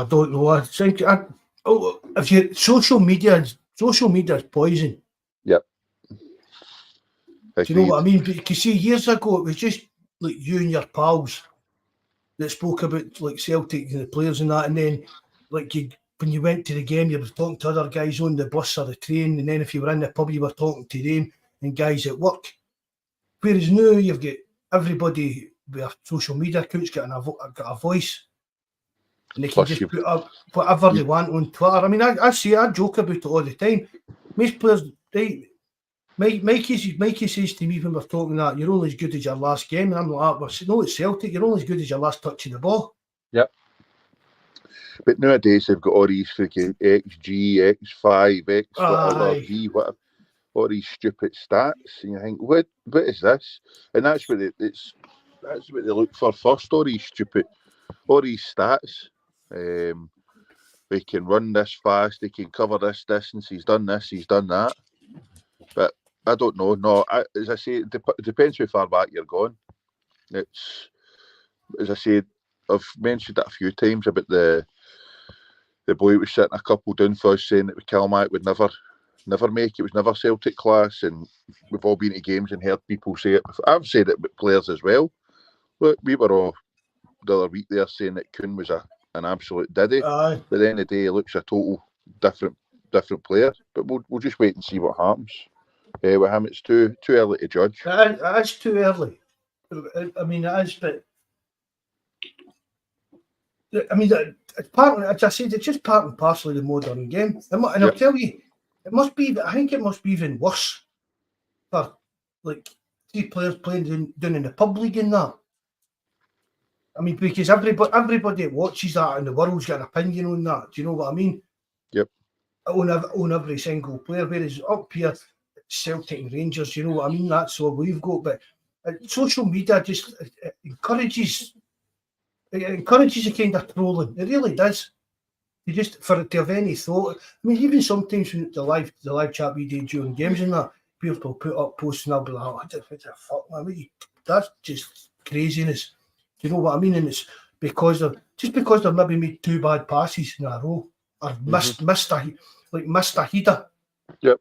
don't know. I think if you social media is poison. Yep. Do you know what I mean? Because see, years ago it was just like you and your pals that spoke about like Celtic and the players and that, and then like when you went to the game, you were talking to other guys on the bus or the train, and then if you were in the pub, you were talking to them and guys at work. Whereas now you've got everybody with social media accounts got a voice, and they can just put up whatever they want on Twitter. I mean, I joke about it all the time. Most players, Mikey says to me when we're talking that you're only as good as your last game, and I'm like, well, no, it's Celtic. You're only as good as your last touch of the ball. Yep. But nowadays they've got all these freaking XG, X5, X whatever, V, whatever, all these stupid stats, and you think, what is this? And that's what they look for first. All these stats. They can run this fast. They can cover this distance. He's done this. He's done that. But I don't know. No, as I say, it depends how far back you're going. It's, as I said, I've mentioned it a few times about the boy who was sitting a couple down for us saying that Kilmarnock would never make it. It was never Celtic class, and we've all been to games and heard people say it. I've said it about players as well. Look, we were all the other week there saying that Kuhn was an absolute diddy. But at the end of the day, he looks a total different player. But we'll just wait and see what happens. With him, it's too early to judge. It is too early. I mean, it is, but I mean, it's part. As I said, it's just part and parcel of the modern game. And I'll tell you, it must be. I think it must be even worse for like 3 players playing down in the pub league and that. I mean, because everybody that watches that in the world's got an opinion on that. Do you know what I mean? Yep. On every single player, whereas up here, Celtic and Rangers, you know what I mean? That's all we've got. But social media just encourages It encourages a kind of trolling. It really does. You just for it to have any thought. I mean, even sometimes when the live chat we do during games and that, people put up posts and I'll be like, oh, what the fuck, man? That's just craziness. Do you know what I mean? And it's because they've maybe made 2 bad passes in a row or missed a header. Yep.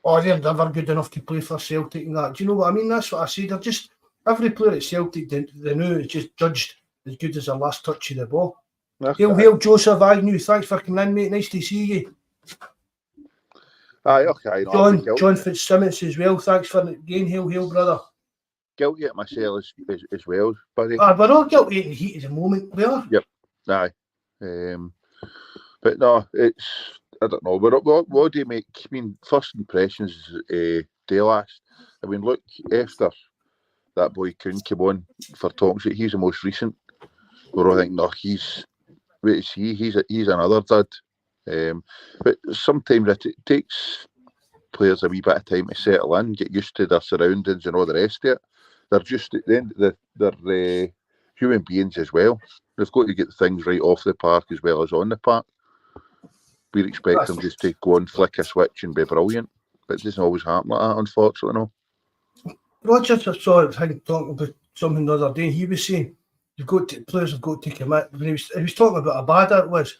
Or they're never good enough to play for Celtic and that. Do you know what I mean? That's what I say. They're just every player at Celtic they know is just judged as good as the last touch of the ball. Hail, Joseph Agnew. Thanks for coming in, mate. Nice to see you. Aye, okay. No, John Fitzsimmons as well. Thanks for again. Hail, brother. Guilty at myself as well, buddy. We're all guilty in the heat at the moment. We are. Yep. Aye. But no, it's I don't know. What do you make? I mean, first impressions, Delas. I mean, look, after that boy Kuhn came on for talking shit, he's the most recent. We're all thinking, no, he's another dud. But sometimes it takes players a wee bit of time to settle in, get used to their surroundings and all the rest of it. They're just at the end of they're human beings as well. They've got to get things right off the park as well as on the park. We expect them just to go and flick a switch and be brilliant, but it doesn't always happen like that, unfortunately. No. Roger saw him talking about something the other day. He was saying players have got to commit. When he was talking about how bad it was,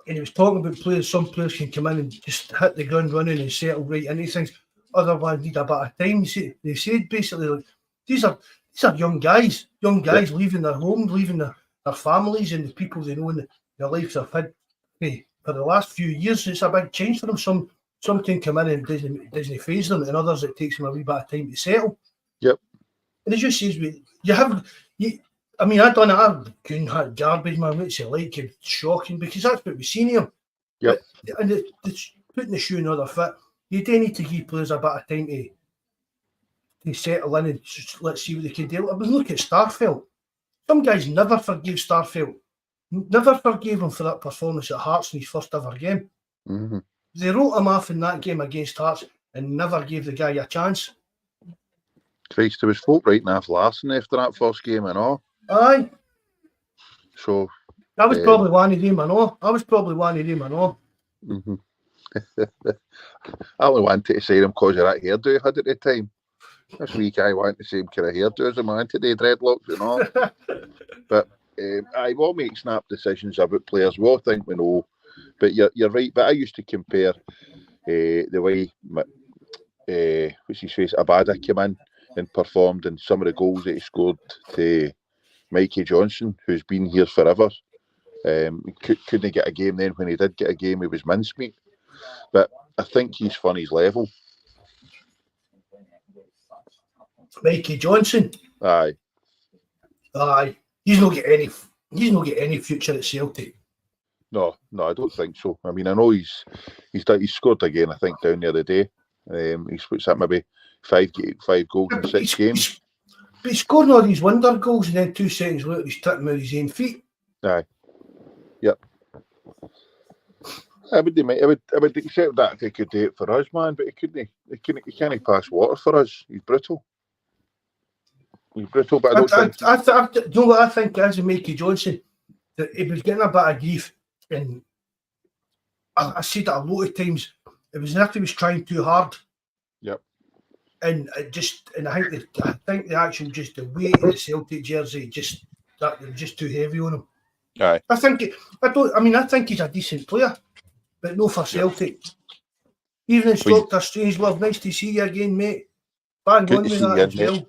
and he was talking about players. Some players can come in and just hit the ground running and settle right into things. Other ones need a bit of time. They said basically, like, these are young guys leaving their homes, leaving their families and the people they know in their lives have had for the last few years. It's a big change for them. Some can come in and doesn't faze them, and others it takes them a wee bit of time to settle. Yep. And it just says I mean, I done it. I couldn't have garbage, man. What's it like? It's shocking because that's what we've seen him. Yep. And it's putting the shoe in another fit. You do need to give players a bit of time to settle in and just let's see what they can do. I mean, look at Starfelt. Some guys never forgave Starfelt. Never forgave him for that performance at Hearts in his first ever game. Mm-hmm. They wrote him off in that game against Hearts and never gave the guy a chance. Christ, there was folk writing off Larson after that first game and all. Aye. So I was probably one of them and all. Mm-hmm. I only wanted to say them because of that hairdo I had at the time. This week I want the same kind of hairdo as a man today, dreadlocks and all. But I will make snap decisions about players. We all think we know, but you're right. But I used to compare the way what's his face, Abada came in and performed, and some of the goals that he scored to Mikey Johnson, who's been here forever. Couldn't get a game then. When he did get a game, he was mincemeat. But I think he's fun his level. Mikey Johnson. Aye. He's not get any future at Celtic. No, I don't think so. I mean, I know he's scored again. I think down the other day. He's put that maybe five goals in 6 games. But he's scoring all these wonder goals, and then 2 seconds later he's tapping with his own feet. Aye. Yep. I would accept that if he could do it for us, man. But he can't pass water for us. He's brutal. But I don't think. You know what I think as a Mikey Johnson, that he was getting a bit of grief, and I said that a lot of times. It was as if he was trying too hard. Yep. And I think the actual just the weight of the Celtic jersey that was just too heavy on him. Aye. I think he's a decent player, but no for Celtic. Even in Dr. Strangelove, nice to see you again, mate. Bang on with that as well.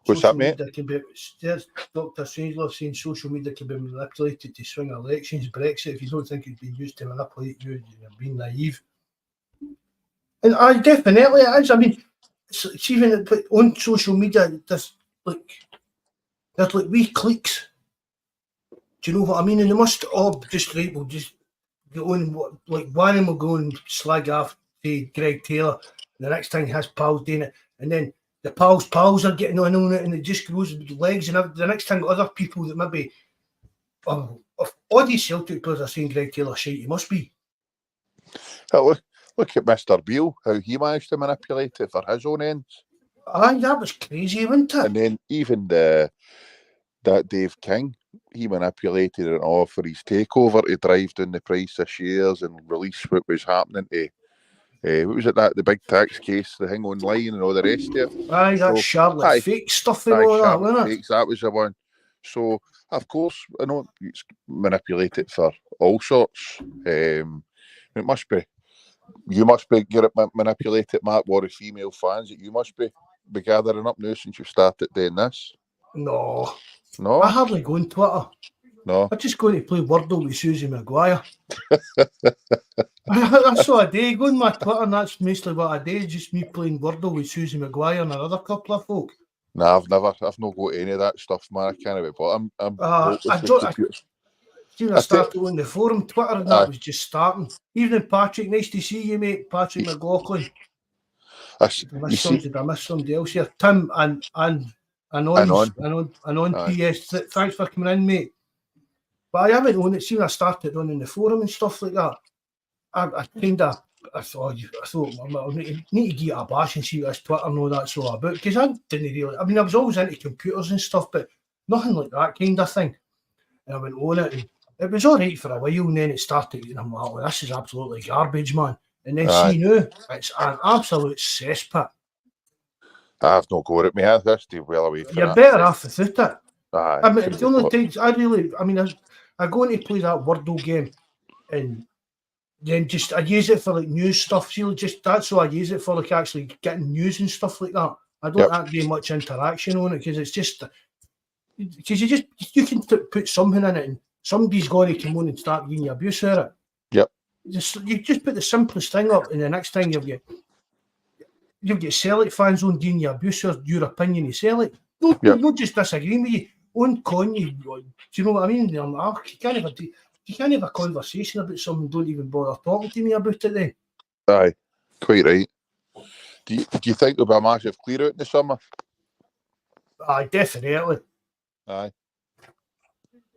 What's that, mate? There's Dr. Strangelove saying social media can be manipulated to swing elections. Brexit, if you don't think it's been used to manipulate you, you're being naive. And definitely it is. I mean, it's even on social media, there's like wee cliques. Do you know what I mean? And they must all just right. We'll just go on. Like one of them will go and slag off, say Greg Taylor. The next thing his pals doing it, and then the pals are getting on it, and it just goes with the legs. And the next thing, other people that maybe all these Celtic players are saying Greg Taylor shite. He must be. Oh, look at Mr. Beale, how he managed to manipulate it for his own ends. Aye, that was crazy, wasn't it? And then even the that Dave King, he manipulated it all for his takeover to drive down the price of shares and release what was happening to, what was it, that the big tax case, the thing online and all the rest of it. Aye, that Charlotte fake stuff and all that, wasn't it? Fakes, that was the one. So, of course, I know it's manipulated for all sorts. It must be, you must be manipulated, Mark, war of female fans that you must be gathering up now since you started doing this. No. No? I hardly go on Twitter. No. I just go to play Wordle with Susie Maguire. That's what I do. Go on my Twitter and that's mostly what I do. Just me playing Wordle with Susie Maguire and another couple of folk. No, I've not got any of that stuff, man. I can't be, but I started on the forum, Twitter, and that was just starting. Evening, Patrick. Nice to see you, mate. Patrick McLaughlin. Did I miss somebody else here? Tim and on PS. Thanks for coming in, mate. But I haven't on it. See, I started on in the forum and stuff like that. I thought I need to get a bash and see what this Twitter and all that's all about, because I didn't really. I mean, I was always into computers and stuff, but nothing like that kind of thing. And I went on it, and it was all right for a while, and then it started, and I'm like, well, this is absolutely garbage, man. And then see now, it's an absolute cesspit. I've not got it, mate. That's too well away from You're better off without it. Aye, I mean, the only things I go in to play that Wordle game, and then just I use it for like news stuff. See, just that's what I use it for, like actually getting news and stuff like that. I don't have to do much interaction on it because it's just because you can put something in it and somebody's going to come on and start giving you abuse at it. Yep. You just put the simplest thing up, and the next thing you'll get Celtic fans on giving you abuse or your opinion of Celtic. Not just disagreeing with you, on con you. Do you know what I mean? You can't have a conversation about something. Don't even bother talking to me about it then. Aye, quite right. Do you think there'll be a massive clear out in the summer? Aye, definitely. Aye.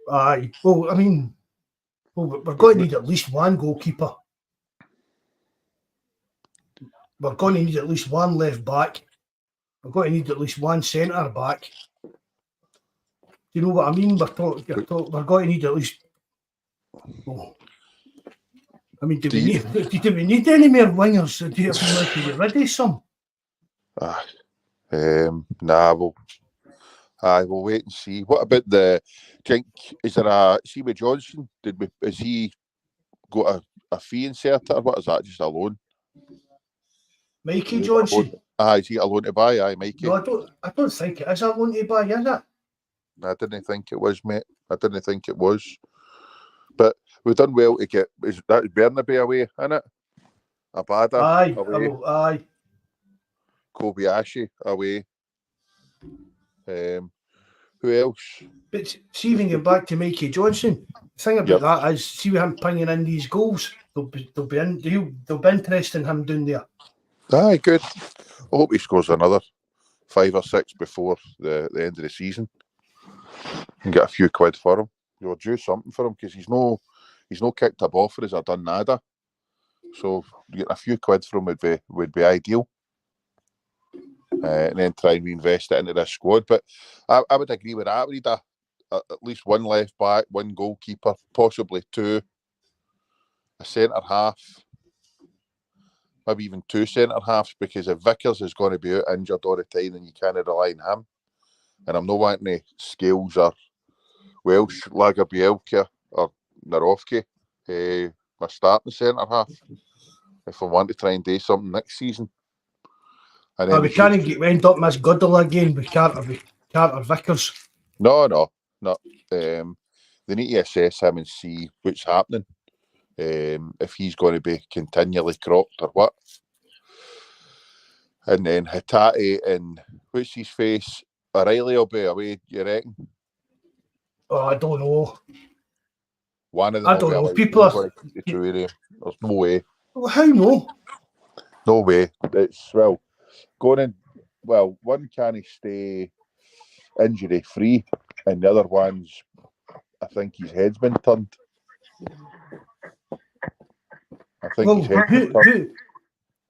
Well, I mean, we're going to need at least one goalkeeper. We're going to need at least one left back. We're going to need at least one centre back. Do you know what I mean? We're going to need at least. Oh. I mean, do we need any more wingers? Do you have to get rid of some? We'll wait and see. What about is there a with Johnson? Has he got a fee inserted, or what is that? Just a loan? Mikey Johnson. Is he a loan to buy? Aye, Mikey. No, I don't think it is a loan to buy, is it? I didn't think it was, mate. I didn't think it was. But we've done well to get that Bernabei away, isn't it? Abada away. Aye. Kobayashi away. Who else? But see, even getting back to Mikey Johnson, the thing about that is, see with him pinging in these goals, they'll be interested in him down there. Aye, good. I hope he scores another 5 or 6 before the end of the season and get a few quid for him. You'll do something for him because he's no kicked a ball for us or done nada. So getting a few quid for him would be ideal. And then try and reinvest it into this squad. But I would agree with that. We need at least one left back, one goalkeeper, possibly 2, a centre half, maybe even 2 centre halves, because if Vickers is going to be out injured all the time, then you can't rely on him. And I'm not wanting any Scales or Welsh, Lagerbielke or Narovki. My starting centre half, if I want to try and do something next season. And we can't end up Miss Goodall again with Carter Vickers. No. They need to assess him and see what's happening. If he's going to be continually cropped or what. And then Hatate and what's his face? O'Reilly will be away, you reckon? Oh, I don't know. One of them. I don't know. People are. There's no way. Well, how no? No way. It's going in. Well, one can't stay injury free, and the other one's, I think his head's been turned.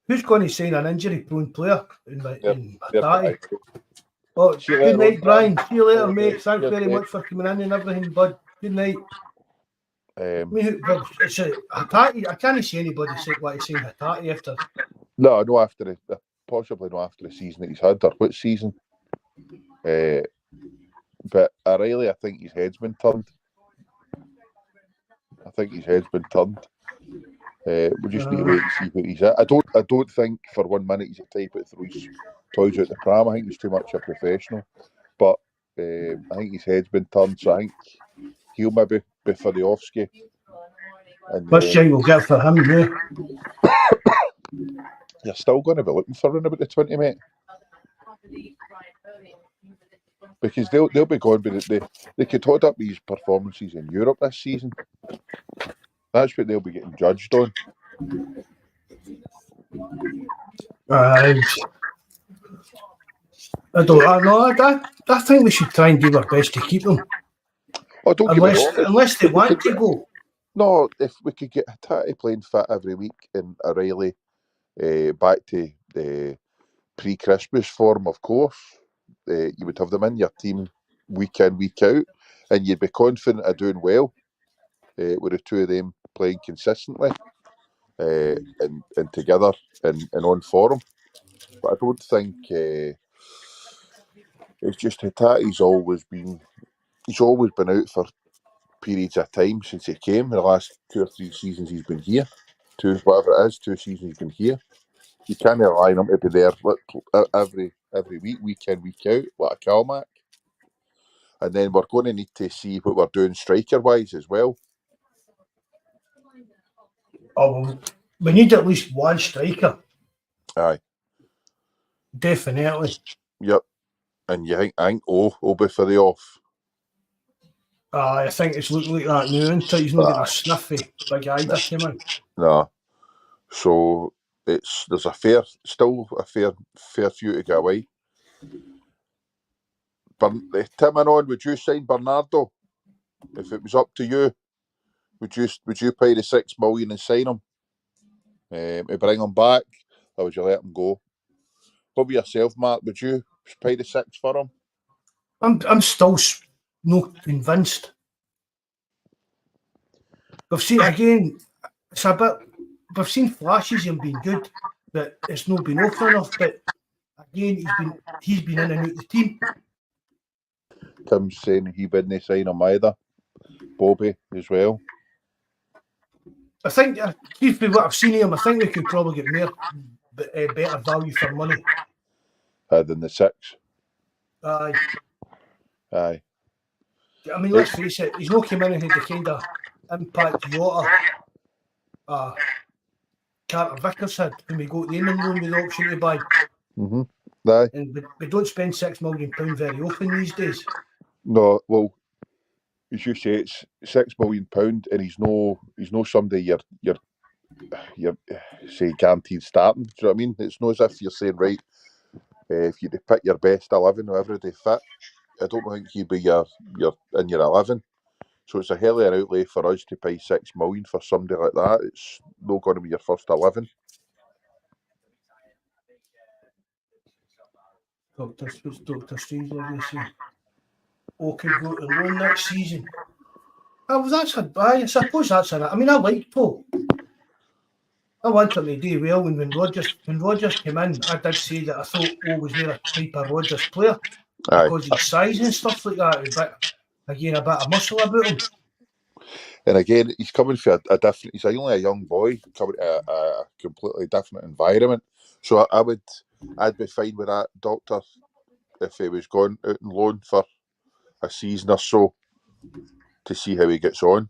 Who's going to sign an injury-prone player in Hatate? Oh, See you good later night, on, Brian. See you later, All mate. right. Thanks Cheers, very mate. much for coming in and everything, bud. Good night. Um, It's a Hattati. I can't see anybody say what he's saying Hattati after. no, after possibly not after the season that he's had, or what season. But O'Reilly, I think his head's been turned. We just need to wait and see what he's at. I don't think for 1 minute he's a type that throws toys out the pram. I think he's too much a professional. But I think his head's been turned, so I think he'll maybe be for the offski. Much time we'll get for him, yeah. You're still going to be looking for around about the 20, mate. Because they'll be going, but they could hold up these performances in Europe this season. That's what they'll be getting judged on. I think we should try and do our best to keep them. Oh, don't get me wrong. Unless they want to go. No, if we could get Hattati playing fit every week and O'Reilly back to the pre-Christmas form, of course, you would have them in your team week in, week out, and you'd be confident of doing well with the two of them playing consistently and together and on form. But I don't think it's just Hattati's always been out for periods of time since he came. In the last 2 or 3 seasons he's been here, 2 seasons he's been here. You can't rely on him to be there every week in, week out, like a Calmac. And then we're going to need to see what we're doing striker-wise as well. Oh, well, we need at least one striker. Aye. Definitely. Yep. And I think will be for the off. I think it's looking like that now until he's not getting a sniffy big Ida came in. No. So there's still a fair few to go away. Tim and on, would you sign Bernardo? If it was up to you, would you pay the 6 million and sign him? To bring him back, or would you let him go? What about yourself, Mark? Would you pay the 6 for him? I'm still not convinced. We've seen again. It's a bit. We've seen flashes of him being good, but it's not been often enough. But again, he's been in and out the team. Tim's saying he wouldn't sign him either. Bobby as well. I think, from what I've seen of him, I think we could probably get more better value for money Than the 6. Aye. I mean, let's face it, he's not come in and had the kind of impact Jota, Carter Vickers had when we got them in loan with the option to buy. Mm-hmm. Aye. And we don't spend £6 million very often these days. No, well, as you say, it's £6 million, and he's no somebody you're say guaranteed starting. Do you know what I mean? It's not as if you're saying, right, if you pick your best 11 or every day fit, I don't think he'd be your in your 11. So it's a hell of an outlay for us to pay £6 million for somebody like that. It's not going to be your first 11. Dr. Strange, obviously. Could go to loan next season. I suppose that's it. I mean, I like Paul. I want him to do well. When Rodgers came in, I did say that I thought was there a type of Rodgers player because of his size and stuff like that. But again, a bit of muscle about him. And again, he's coming for a different. He's only a young boy coming to a completely different environment. So I'd be fine with that, Doctor, if he was going out on loan for a season or so to see how he gets on.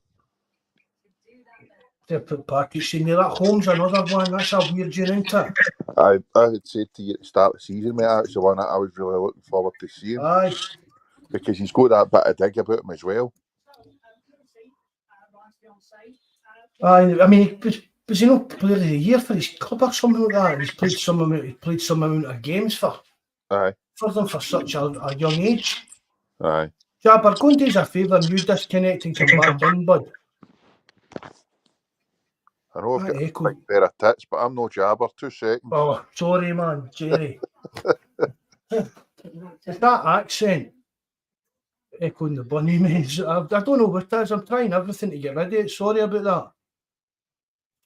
To put Patrick in there, that Holmes another one. That's a weird journey into it. I had said to you at the start of the season, mate, that's the one that I was really looking forward to seeing. Aye. Because he's got that bit of dig about him as well. Aye, I mean, was he not player of the year for his club or something like that? He's played some amount of games for them for such a young age. Aye. Jabber, go and do us a favour and you disconnect and come back in, bud. I know I've got a big pair of tits, but I'm no Jabber. 2 seconds. Oh, sorry, man, Jerry. It's that accent echoing the bunny maze. I don't know what it is. I'm trying everything to get rid of it. Sorry about that.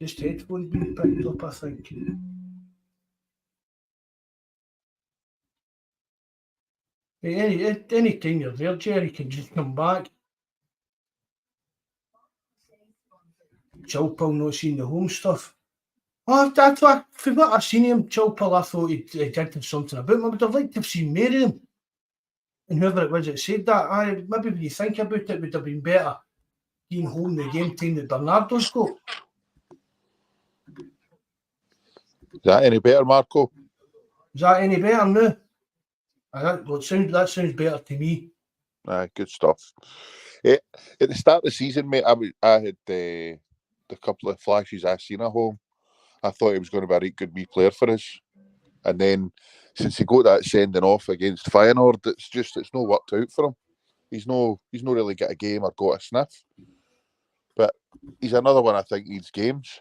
Just headphones being picked up, I think. Any time you're there, Jerry, can just come back. Chilpal not seen the home stuff. Oh, for what I've seen him, Chilpal, I thought he did something about him. I would have liked to have seen more of him. And whoever it was that said that, maybe when you think about it, it would have been better being home the game time that Bernardo's got. Is that any better, Marco? Is that any better now? That sounds better to me. Good stuff. At the start of the season, mate, I had the couple of flashes I seen at home. I thought he was going to be a right good wee player for us. And then since he got that sending off against Feyenoord, it's not worked out for him. He's not really got a game or got a sniff. But he's another one I think needs games.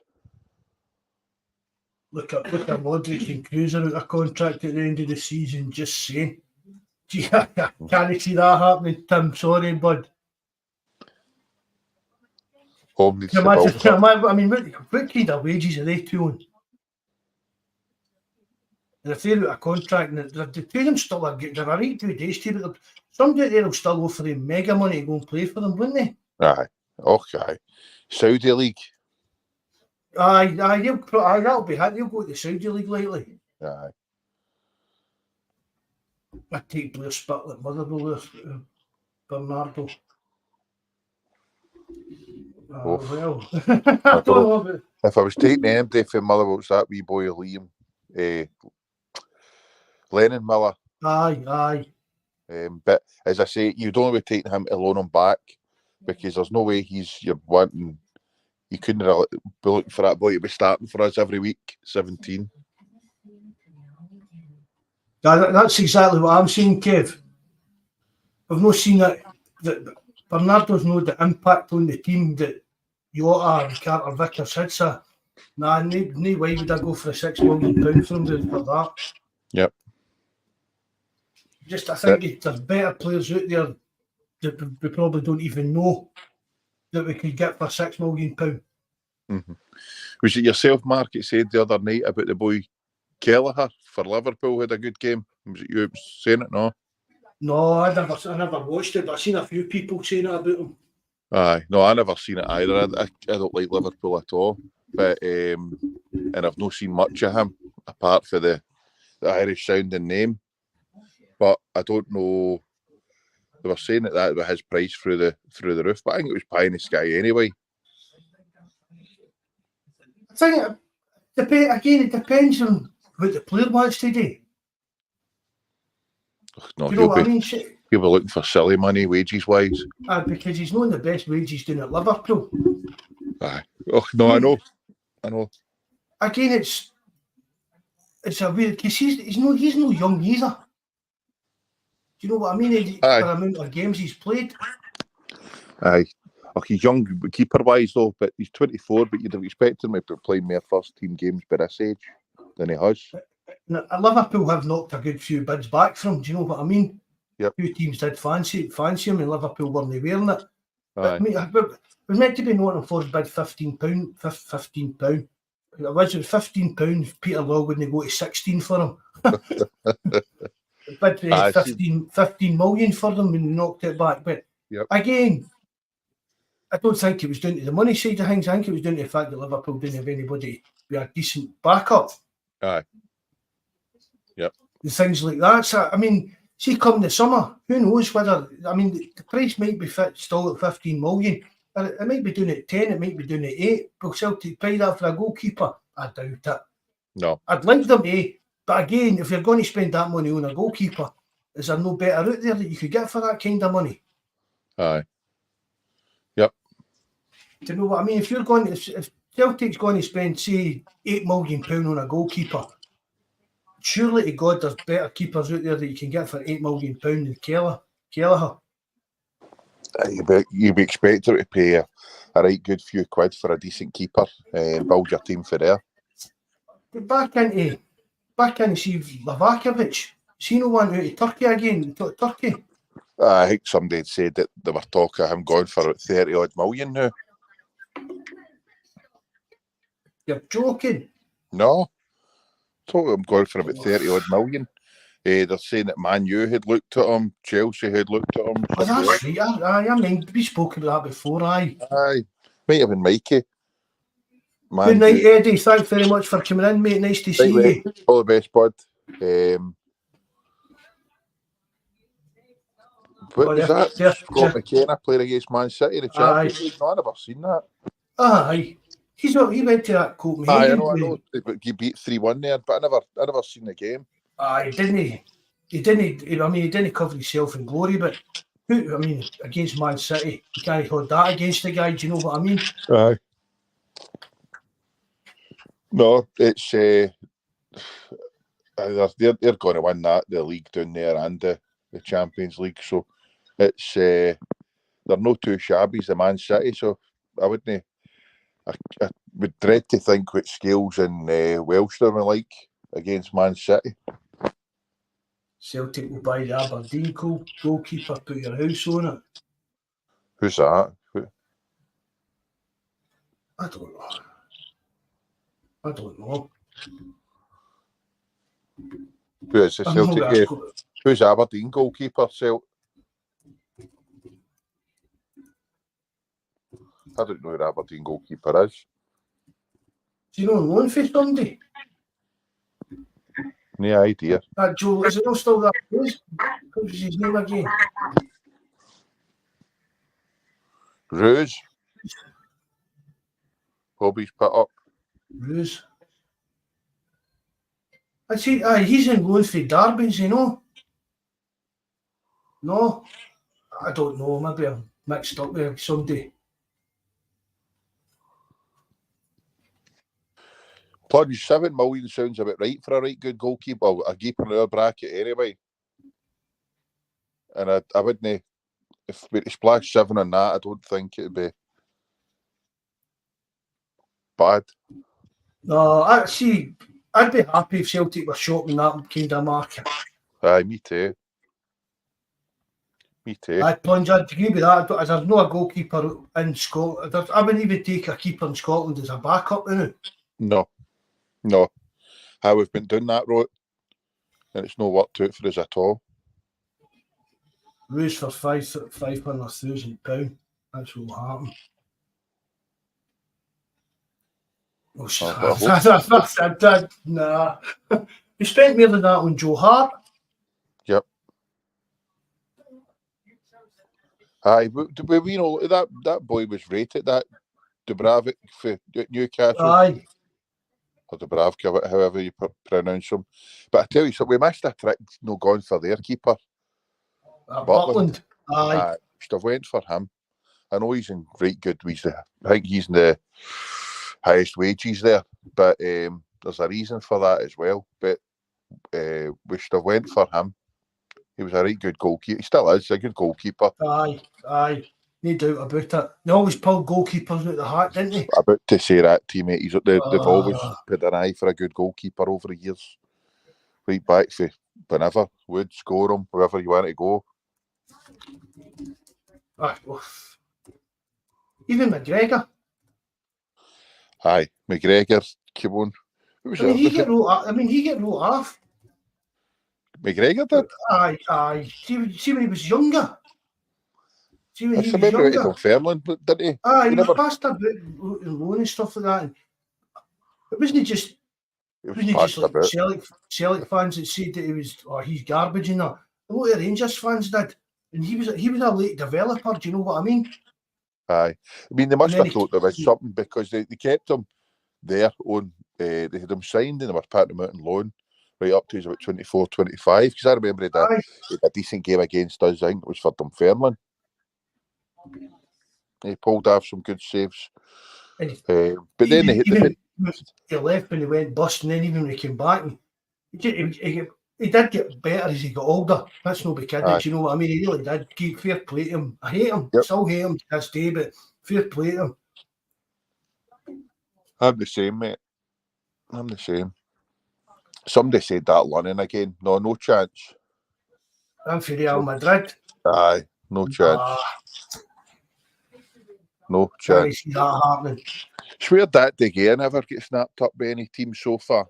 Look at Modric and Kroos out of contract at the end of the season, just saying. Gee, I can't see that happening, Tim. Sorry, bud. Home needs I mean, what kind of wages are they two on? And if they're out of contract, and the two of them still are they're a right 2 days to but somebody there will still offer them mega money to go and play for them, wouldn't they? Aye. Okay. Saudi League. Aye, that'll be it. They'll go to the Saudi League lately. Aye. I take Blair spit like Motherwell, Bernardo. Well, I don't know. But if I was taking empty from Motherwell, it's that wee boy Liam, Lennon Miller. Aye. But as I say, you don't be taking him to loan him back because there's no way you're wanting. You couldn't be looking for that boy to be starting for us every week. 17. That's exactly what I'm saying, Kev. I've not seen that Bernardo's not the impact on the team that Jota and Carter Vickers had. So, no way would I go for a £6 million for him for that. Yep. I think there's better players out there that we probably don't even know that we could get for £6 million. Mm-hmm. Was it yourself, Mark, that said the other night about the boy Kelleher for Liverpool had a good game? Was it you saying it? No, I never watched it, but I've seen a few people saying it about him. Aye, no, I never seen it either. I don't like Liverpool at all, but and I've not seen much of him apart from the Irish sounding name. But I don't know. They were saying that was his price through the roof, but I think it was pie in the sky anyway. I think it depends on what the player wants to do. No, you know what I mean? He'll be looking for silly money, wages-wise. Because he's not on the best wages doing at Liverpool. Aye. Oh, no, I know. Again, it's a weird, because he's no young either. Do you know what I mean? For the amount of games he's played. Aye. Okay, he's young keeper-wise, though, but he's 24, but you'd have expected him to be playing more first-team games by this age than he has. Liverpool have knocked a good few bids back from him. Do you know what I mean? Yep. Few teams did fancy him, and Liverpool weren't wearing it. Aye. We're meant to be knocking for his bid £15. £15. It was £15. Peter Law wouldn't go to 16 for him. Bid 15 million for them when we knocked it back. But again, I don't think it was down to the money side of things. I think it was down to the fact that Liverpool didn't have anybody with a decent backup. Aye. Yep. And things like that. So, I mean, see, come the summer, who knows whether, I mean, the price might be still at 15 million. It might be doing it 10, it might be doing it 8. Will Celtic pay that for a goalkeeper? I doubt it. No. I'd like them to, but again, if you're going to spend that money on a goalkeeper, is there no better out there that you could get for that kind of money? Aye. Yep. Do you know what I mean? If Celtic's going to spend, say, £8 million on a goalkeeper, surely to God there's better keepers out there that you can get for £8 million than Kelleher. You'd be expected to pay a right good few quid for a decent keeper and build your team for there. Back into see Lavakovic. See no one out of Turkey again? Turkey? I think somebody had said that they were talking of him going for 30 odd million now. You're joking? No. Talking of him going for about 30 odd million. They're saying that Man U had looked at him, Chelsea had looked at him. Oh, that's right. I mean, we spoke about that before, aye. Aye. Might have been Mikey. Good night, Eddie. Thanks very much for coming in, mate. Nice to see you. All the best, bud. What was that? Scott McKenna playing against Man City, the Champions League. No, I've never seen that. Aye. He went to that Copenhagen. I know. He beat 3-1 there, but I never seen the game. Aye, didn't he? He didn't cover himself in glory, but against Man City, you can't hold that against the guy. Do you know what I mean? Aye. No, it's they're going to win that, the league down there and the Champions League. So it's they're no too shabby as the Man City. So I wouldn't. I would dread to think what Scales and Welsh are like against Man City. Celtic will buy the Aberdeen goalkeeper. Put your house on it. Who's that? I don't know. Who is the Celtic? Who's Aberdeen goalkeeper? I don't know who the Aberdeen goalkeeper is. Do you know on loan for Sunday? No idea. That Joe, is it not still that place? What was his name again? Ruse. Bobby's put up. Ruse. I see. He's in loan for Derby's, you know. No, I don't know. Maybe I'm mixed up with somebody. Plunge, 7 million sounds about right for a right good goalkeeper, a keeper in our bracket anyway. And I wouldn't, if we splash 7 on that, I don't think it'd be bad. No, I'd be happy if Celtic were shopping that kind of market. Aye, me too. I'd plunge, I'd agree with that. There's no a goalkeeper in Scotland. I wouldn't even take a keeper in Scotland as a backup, you know. No. We've been doing that route, and it's no worked out for us at all. Ruse for £500,000. That's what will happen. Oh, nah. We spent more than that on Joe Hart. Yep. Aye, we know that boy was rated, that Dubravik for Newcastle. Aye. Or Dubravka, however you pronounce him. But I tell you something, we missed a trick no gone for their keeper. Butland. Aye. Should have went for him. I know he's in right good wages. I think he's in the highest wages there. But there's a reason for that as well. But we should have went for him. He was a right good goalkeeper. He still is a good goalkeeper. Aye. No doubt about it. They always pulled goalkeepers out the hat, didn't they? I'm about to say that, teammate. They've always put an eye for a good goalkeeper over the years. Right back to whenever. Would score him, wherever you want to go. Even McGregor. Aye, McGregor, come on. He get wrote off. McGregor did? Aye. See when he was younger. See when he was younger. From Fairland, didn't he? Aye, he was passed a bit loan and stuff like that. And it wasn't just like Celtic fans that said that he's garbage and that. A lot of Rangers fans did. And he was a late developer, do you know what I mean? Aye. I mean, they must have thought there was something because they kept him there on, they had him signed and they were patting him out on loan right up to about 24, 25. Because I remember he had a decent game against us, I think it was for Dunfermline. He pulled off some good saves. But then he left when he went bust, and then even when he came back, he did get better as he got older. That's no big kidding, you know what I mean? He really did. Keep fair play to him. I hate him. Still hate him to this day, but fair play to him. I'm the same, mate. I'm the same. Somebody said that London again. No chance. I'm for Real Madrid. Aye, no chance. No Can't chance. see that happening. Swear that De Gea never get snapped up by any team so far.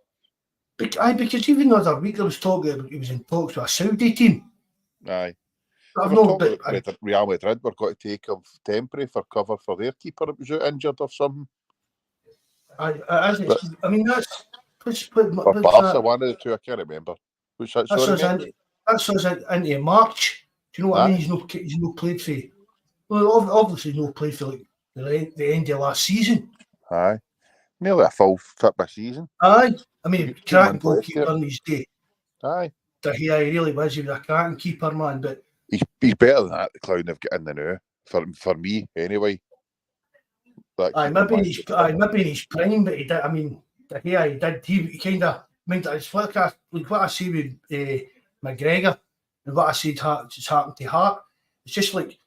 Because even the other week there was talk that he was in talks with a Saudi team. Aye. I've They were no, talking but about Real Madrid were going to take him temporary for cover for their keeper that was out injured or something. I mean that's Or Barca, one of the two, I can't remember. Who's that? Sorry, mate. That's us into March. Do you know what I mean? He's no played for. Well, obviously no played for like the end of last season. Aye, nearly a full football season. Aye, I mean, cracking goalkeeper in his day. Aye, he really was. He was a cracking keeper, man. But he's better than that. The clown they've got in the now. For me, anyway. Maybe in his prime, but he did. I mean, he did. He kind of. I mean, it's like what I say with McGregor and what I said just happened to Hart. It's just like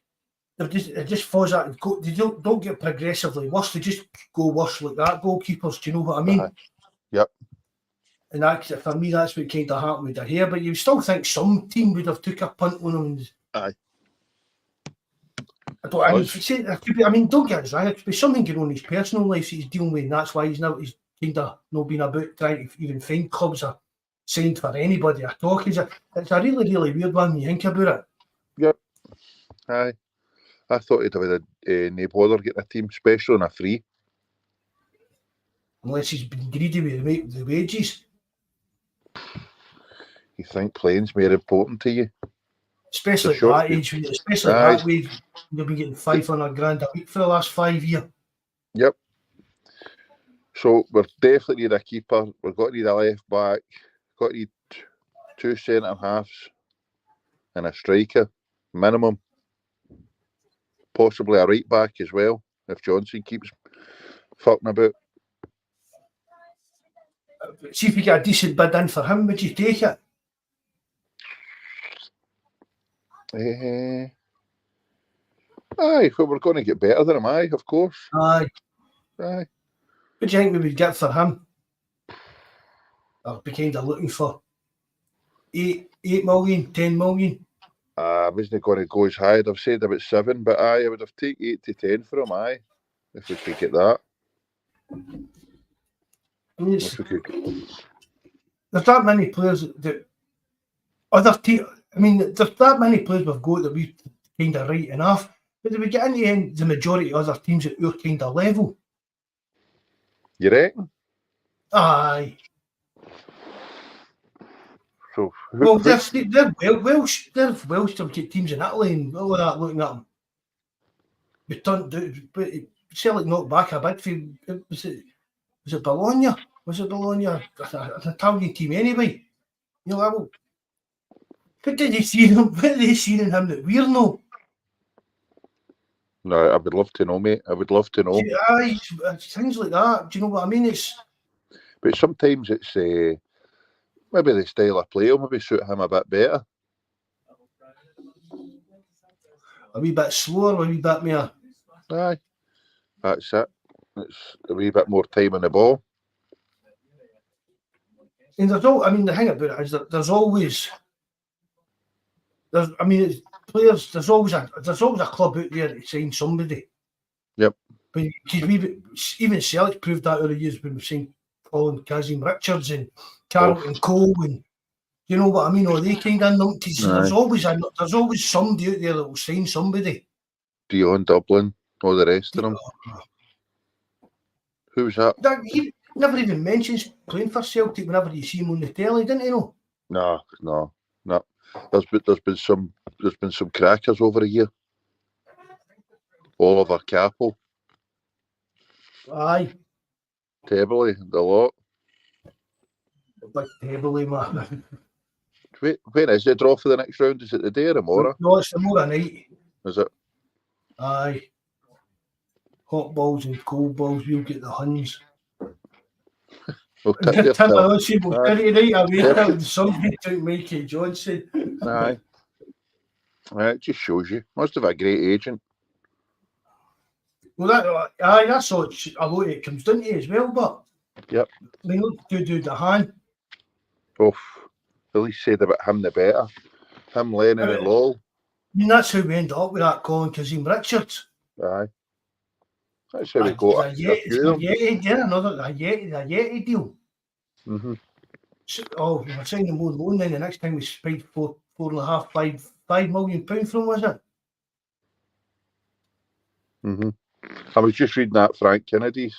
it just falls out. They don't get progressively worse. They just go worse like that. Goalkeepers, do you know what I mean? Yep. And that, for me, that's what kind of happened with De Gea. But you still think some team would have took a punt on him. Aye. I mean, don't get us wrong. It could be something going on in his personal life that he's dealing with, and that's why he's kind of not been about trying to even find clubs or signed for anybody at all. It's a really, really weird one when you think about it. Yep. Aye. I thought he'd have had no bother getting a team special on a free. Unless he's been greedy with the wages. You think playing's more important to you? Especially at that age, especially at that wage, you'll be getting $500,000 a week for the last 5 years. Yep. So we're definitely need a keeper. We've got to need a left back. Got to need 2 centre halves and a striker minimum. Possibly a right back as well if Johnson keeps fucking about. See if you get a decent bid in for him, would you take it? Aye, well, we're going to get better than him, aye, of course. Aye. What do you think we would get for him? I'll be kind of looking for 8 million, 10 million. I wasn't going to go as high. I've said about 7, but aye, I would have taken 8 to 10 for him, aye, if we could get that. I mean, there's that many players that other teams. I mean, there's that many players we've got that we kind of right enough, but we get in the end, the majority of other teams at our kind of level. You reckon? Aye. So they're Welsh. They're Welsh to get teams in Italy and all of that looking at them. We turned out, but Celtic knocked back a bit. Was it Bologna? Was it Bologna? An Italian team anyway. You know, what did they see in him? What did they see in him that we're no? No, I would love to know, mate. I would love to know. Aye, things like that. Do you know what I mean? But sometimes it's maybe the style of play will maybe suit him a bit better. A wee bit slower, a wee bit more. Aye, that's it. It's a wee bit more time on the ball. And the thing about it is that there's always players. There's always a club out there to sign somebody. Yep. But even Celtic proved that over the years when we've seen Colin Kazim Richards and Carlton Cole, and you know what I mean. Or they kind of numpties. There's always somebody out there that will sign somebody. Dion Dublin, all the rest of them. Who's that? He never even mentions playing for Celtic whenever you see him on the telly, didn't he? No. There's been some crackers over the year. Oliver Capel. Aye. Tebley, the lot. Big Tebley, man. When is the draw for the next round? Is it the day or tomorrow? No, it's tomorrow night. Is it? Aye. Hot balls and cold balls, we'll get the Huns. Somebody took Mikey Johnson. Aye. It just shows you. Must have a great agent. Well, that's all a lot it comes down to as well, but yep. They look do the hand. Oh, the least said about him, the better. Him, Lennon, and Lowell. I mean, that's how we ended up with that Colin Kazim Richards. Aye. That's how we got a Yeti deal. Mm-hmm. So, we're signing him on loan then. The next time we paid £4.5 million from, was it? Mm-hmm. I was just reading that Frank Kennedy's.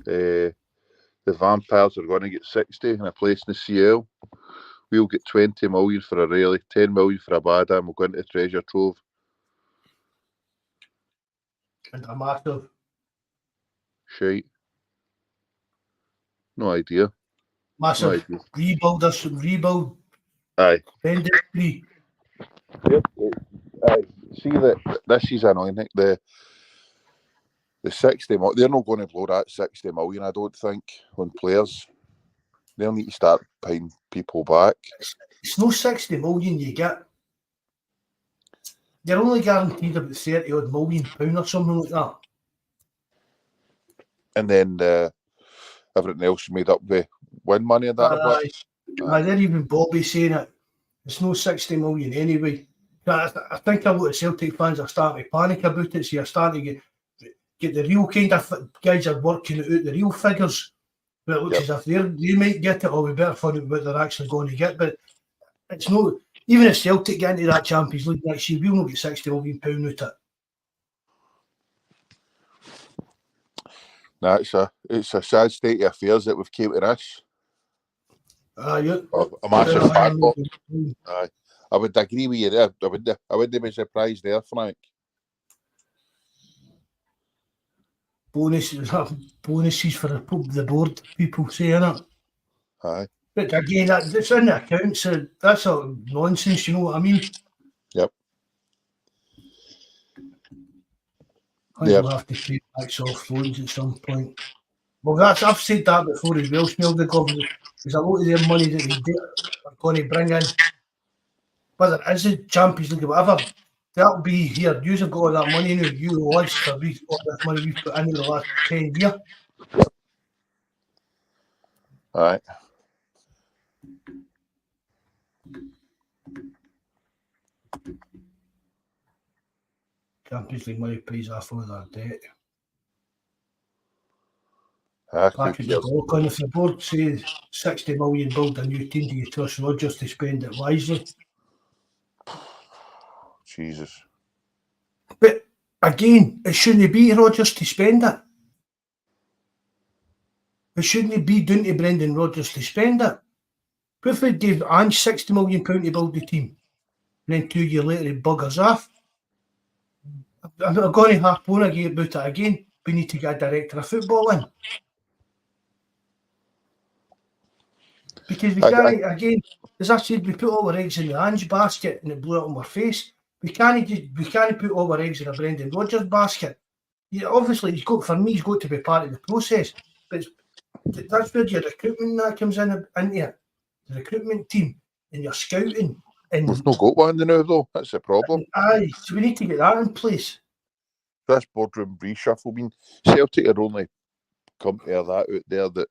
The Vampires are going to get 60 in a place in the CL. We'll get 20 million for a Rayleigh, 10 million for a Bada, and we'll go into the treasure trove. And a massive Shite. No idea. Massive rebuild. Aye. Spend it free. Yep. Aye. See that this is annoying. The 60 million, they're not going to blow that 60 million, I don't think, on players. They'll need to start paying people back. It's no 60 million you get. They're only guaranteed about 30 odd million pound or something like that. And then everything else made up with win money and that. They're even Bobby saying it. It's no 60 million anyway. I think a lot of Celtic fans are starting to panic about it, so you're starting to get the real kind of guys are working out the real figures. But it looks as if they might get it, or we better find out what they're actually going to get. But it's no, even if Celtic get into that Champions League next year, we'll not get £60 million out of it. No, it's a sad state of affairs that we've came to this. A massive fat box. Aye. I would agree with you there. I wouldn't be surprised there, Frank. Bonuses for the board, people saying it. Aye. But again, it's in the account, so that's all nonsense, you know what I mean? Yep. We'll have to pay back soft loans at some point. Well, I've said that before as well, Smeldegov. There's a lot of their money that they are going to bring in. Whether it is the Champions League or whatever, that'll be here. You've got all that money now, you owe us for all this money we've put in the last 10 years. Aye. Champions League money pays off all that debt. If the board says 60 million build a new team, do you trust Rodgers to spend it wisely? Jesus. But again, it shouldn't be Rodgers to spend it. It shouldn't be down to Brendan Rodgers to spend it. What if they gave Ange £60 million to build the team, and then 2 years later he buggers off? I'm not going to harp on again about it again. We need to get a director of football in. Because we can't, again, as I said, we put all our eggs in the Ange basket and it blew up in our face. We can't put all our eggs in a Brendan Rodgers basket. Obviously, he's got to be part of the process. But that's where your recruitment that comes into it. The recruitment team and your scouting. And we've not got one now, though. That's the problem. Aye, so we need to get that in place. This boardroom reshuffle. I mean, Celtic are only company of that out there that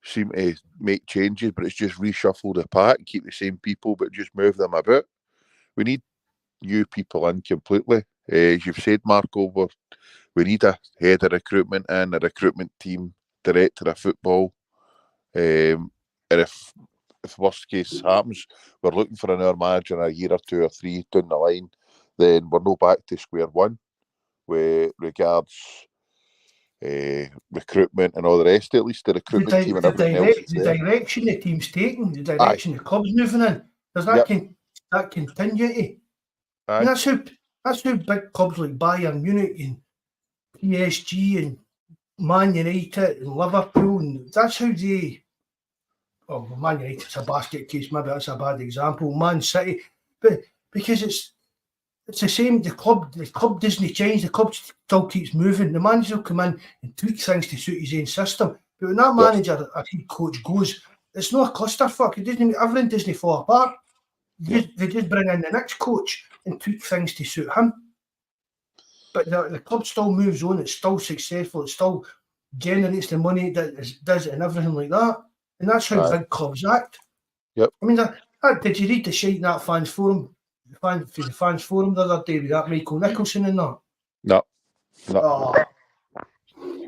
seem to make changes, but it's just reshuffle the pack, keep the same people, but just move them about. We need new people in completely. As you've said, Marco, we need a head of recruitment and a recruitment team, director of football. And if worst case happens, we're looking for another manager in a year or 2 or 3 down the line, then we're no back to square one with regards recruitment and all the rest, at least the recruitment team and everything else. The direction the team's taking, the direction the club's moving in, there's that continuity. And that's how big clubs like Bayern Munich and PSG and Man United and Liverpool, and that's how they. Oh, Man United's a basket case, maybe that's a bad example. Man City, but because it's the same. The club doesn't change. The club still keeps moving. The manager will come in and tweak things to suit his own system. But when that manager, a coach goes, it's not a clusterfuck. Everything doesn't fall apart. They just bring in the next coach and tweak things to suit him. But the club still moves on. It's still successful. It still generates the money that it does and everything like that. And that's how Aye. big clubs act. Yep. I mean, did you read the shite in that fans forum? The fans forum the other day with that Michael Nicholson and that? No. Oh,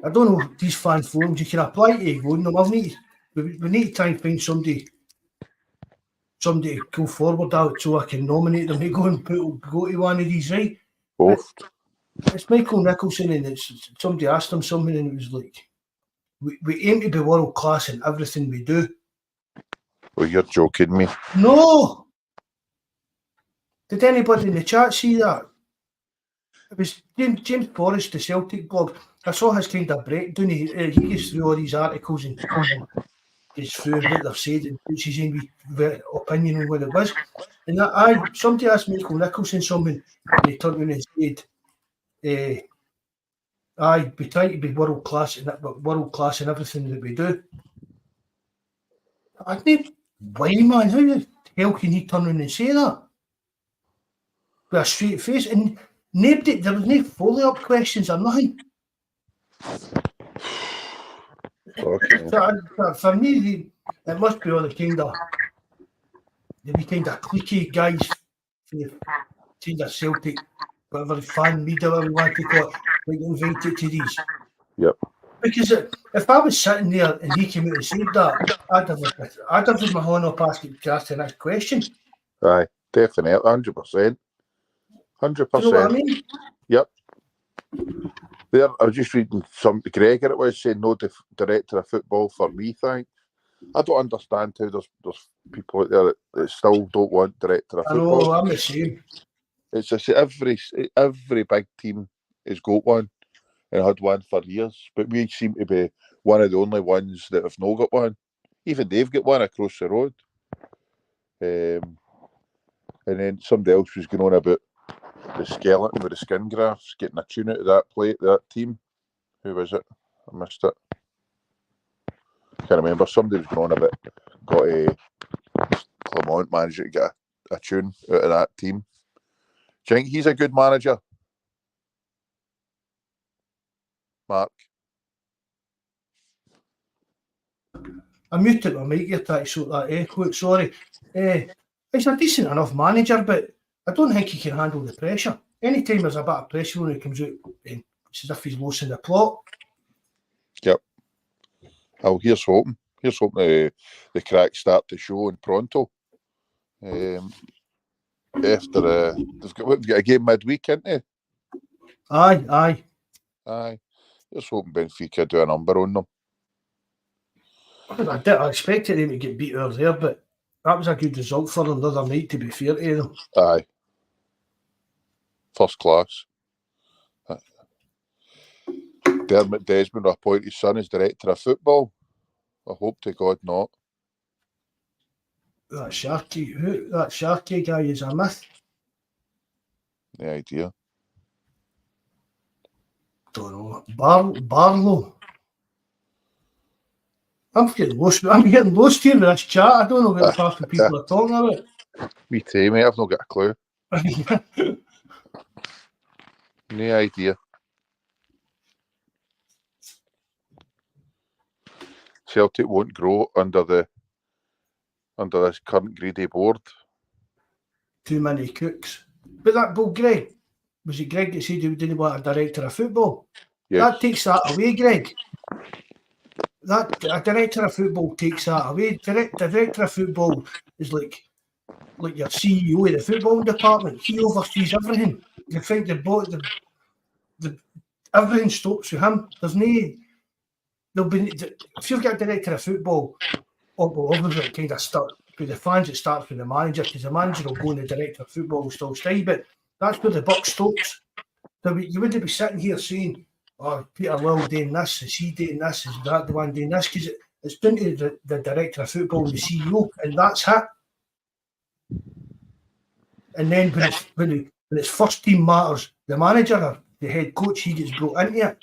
I don't know, these fan forums, you can apply to go in them. We need to try and find somebody to go forward out so I can nominate them to go to one of these, right? Both. It's Michael Nicholson, and somebody asked him something, and it was like, we aim to be world class in everything we do. Well, you're joking me. No! Did anybody in the chat see that? It was James Forrest, the Celtic blog. I saw his kind of breakdown. He goes through all these articles and goes through what they've said and puts his own opinion on what it was. And somebody asked Michael Nicholson something, and he turned around and said, we try to be world class in everything that we do. I think, why, man? How the hell can he turn around and say that? With a straight face, and there was no follow-up questions or nothing. Okay. For me, it must be all the kind of cliquey guys, kind of Celtic, whatever fan media, whatever you want to call it, like invited to these. Yep. Because if I was sitting there and he came out and said that, I'd have my hand up asking the next question. Aye, definitely, 100%. 100%. Do you know what I mean? Yep. There, I was just reading Gregor, it was saying no director of football for me, thanks. I don't understand how there's people out there that still don't want director of football. I know, I'm the same. It's just every big team has got one and had one for years, but we seem to be one of the only ones that have not got one. Even they've got one across the road. And then somebody else was going on about the skeleton with the skin grafts, getting a tune out of that team. Who was it? I missed it. Can't remember. Somebody was going on about got a Clement manager to get a tune out of that team. Do you think he's a good manager? Mark? I muted my mic here to sort that echo out, sorry. He's a decent enough manager, but I don't think he can handle the pressure. Anytime there's a bit of pressure when he comes out, it's as if he's losing the plot. Yep. Oh, here's hoping. Here's hoping the cracks start to show in Pronto. After they've got a game midweek, haven't they? Aye. Here's hoping Benfica do a number on them. I expected them to get beat over there, but that was a good result for them the other night, to be fair to them. Aye. First class. Dermot Desmond will appoint his son as director of football. I hope to God not. That Sharkey guy is a myth. No idea. Don't know. Barlow. I'm getting lost here with this chat. I don't know what half the people are talking about. Me too, mate. I've not got a clue. No idea. Celtic won't grow under this current greedy board. Too many cooks. But Greg, was it Greg that said he didn't want a director of football? Yes. That takes that away, Greg. A director of football takes that away. Director of football is like your CEO of the football department. He oversees everything. You think everything stops with him. If you've got a director of football, obviously it kind of starts with the fans. It starts with the manager, because the manager will go and the director of football will still stay. But that's where the buck stops. So you wouldn't be sitting here saying, "Oh, Peter Lawwell doing this, is he doing this, is that the one doing this?" Because it's down to the director of football and the CEO, and that's it. And then when it's first team matters, the manager or the head coach, he gets brought into it.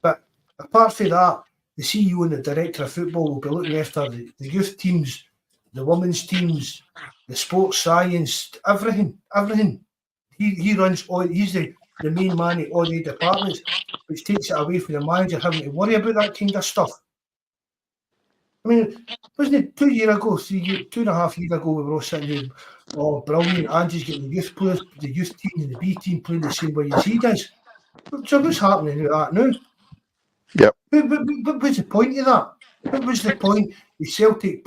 But apart from that, the CEO and the director of football will be looking after the youth teams, the women's teams, the sports science, everything. He runs all. He's the main man in all the departments, which takes it away from the manager having to worry about that kind of stuff. I mean, wasn't it 2 years ago, 2.5 years ago, we were all sitting here, oh, brilliant, Andy's getting the youth players, the youth team and the B team playing the same way as he does. So what's happening with that now? Yep. What was the point of that? What was the point of Celtic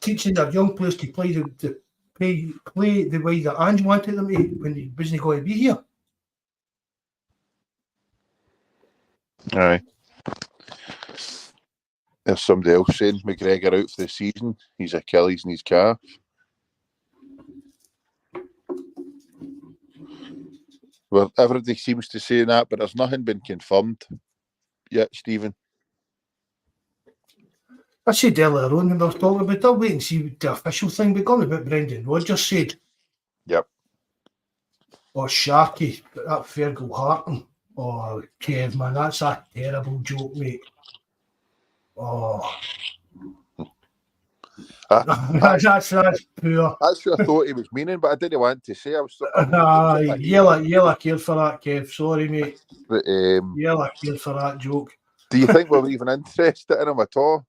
teaching their young players to play the way that Ange wanted them to when he wasn't going to be here? Aye. There's somebody else saying McGregor out for the season. He's Achilles in his calf. Well, everybody seems to say that, but there's nothing been confirmed yet, Stephen. I said earlier on when we were talking about it, I'll wait and see what the official thing we're going about Brendan Rodgers said. Yep. Or Sharky, that Fergal Harton. Oh, Kev, man, that's a terrible joke, mate. Oh. That's poor. That's what I thought he was meaning, but I didn't want to say. Yella cared for that, Kev. Sorry, mate. But, Yella cared for that joke. Do you think we're even interested in him at all?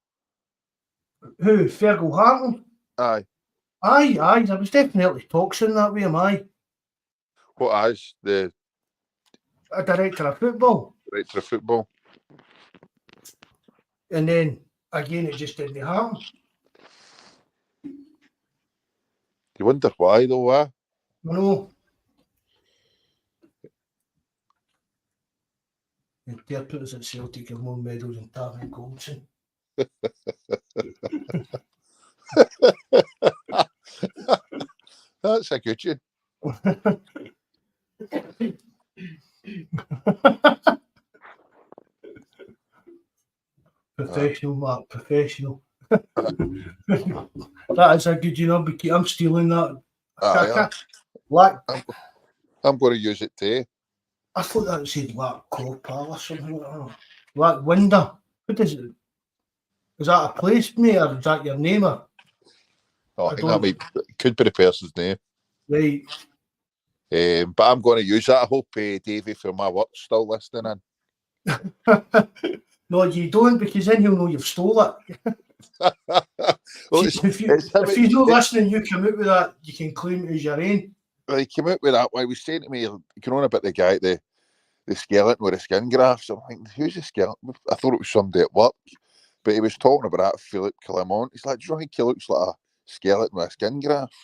Who? Fergal Harton? Aye. Aye. There was definitely talks in that way, am I? What as the director of football? Director of football. And then again, it just didn't happen. You wonder why, though, why? I know. The interpreters at Celtic have won medals in Darren Goldson. That's a good one. Professional, Mark. Professional. That is a good, I'm stealing that. I'm going to use it too. I thought that said Black Copal or something like that. Black Winder. What is it? Is that a place, mate, or is that your name? I think could be the person's name. Right. But I'm going to use that. I hope Davey from my work's still listening in. No, you don't, because then he'll know you've stole it. Well, if you're not listening, you come out with that, you can claim it as your own. Well, he came out with that. He was saying to me, you can on about the guy, the skeleton with the skin grafts. I'm like, who's the skeleton? I thought it was somebody at work. But he was talking about that, Philip Clement. He's like, do you think he looks like a skeleton with a skin graft?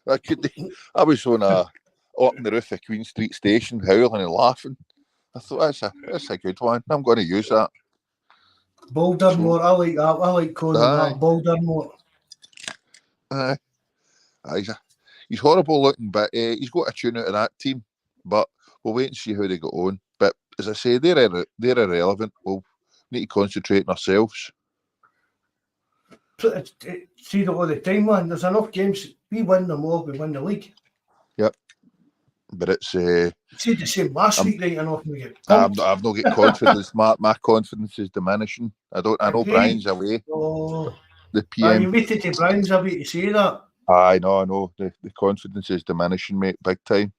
I was up on the roof of Queen Street Station, howling and laughing. I thought, that's a good one. I'm going to use that. Baldermore, I like that. I like calling that Baldermore. Aye. He's horrible looking, but he's got a tune out of that team. But we'll wait and see how they go on. But as I say, they're irrelevant. We'll need to concentrate on ourselves. See that all the time, man. There's enough games. We win them all, we win the league. Yep. But it's said the same last week, right? Enough we get I've not got confidence. My confidence is diminishing. I know Brian's away. Oh, the PM. You waited till Brian's away to say that. I know. The confidence is diminishing, mate, big time.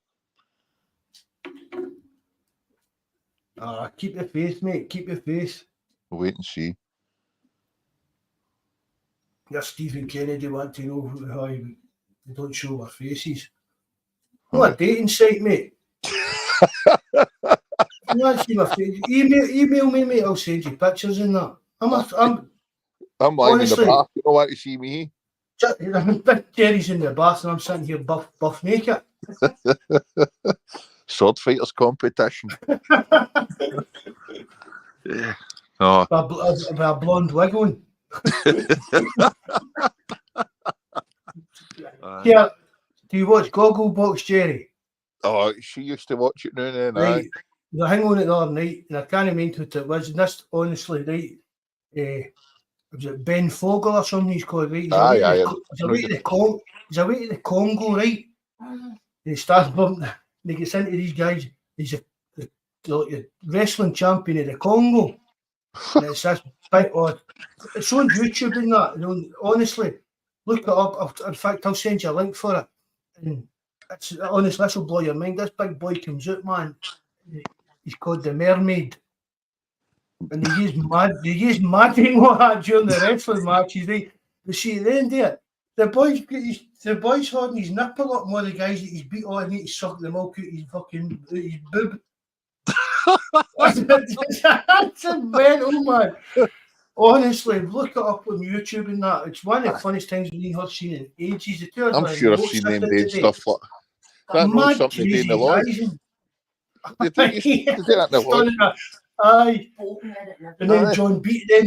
Keep the faith, mate. Keep the faith. We'll wait and see. Yes, Stephen Kennedy want to know how we don't show our faces. Not a dating site, mate. You want to see my face? Email me, mate. I'll send you pictures in that. I'm lying in the bath. You don't want to see me. Big Jerry's in the bath and I'm sitting here buff naked. Sword fighters competition. Yeah. Oh. With a blonde wig on. Yeah. Do you watch Gogglebox, Jerry? Oh, she used to watch it now and then. Right. The hang on it the other night, and I can't remember what it was. And this, honestly, right? Was it Ben Fogel or something he's called, right? He's away to the Congo, right? And he starts bumping, and he gets into these guys. He's the wrestling champion of the Congo. And it's this big odd. It's on YouTube and that. Honestly, look it up. In fact, I'll send you a link for it. And honestly, this will blow your mind. This big boy comes out, man. He's called the Mermaid. And they used madding like that during the wrestling matches, right? But see, at the end of it, the boy's holding his nipple up, one of the guys that he's beat on, and he's sucking the milk out his fucking his boob. That's a mental, man. Honestly, look it up on YouTube and that. It's one of the funniest things we have seen in ages. The two of I'm us sure I've seen them doing stuff like that. Not something they do in the lodge. They do that in the lodge. Aye. And then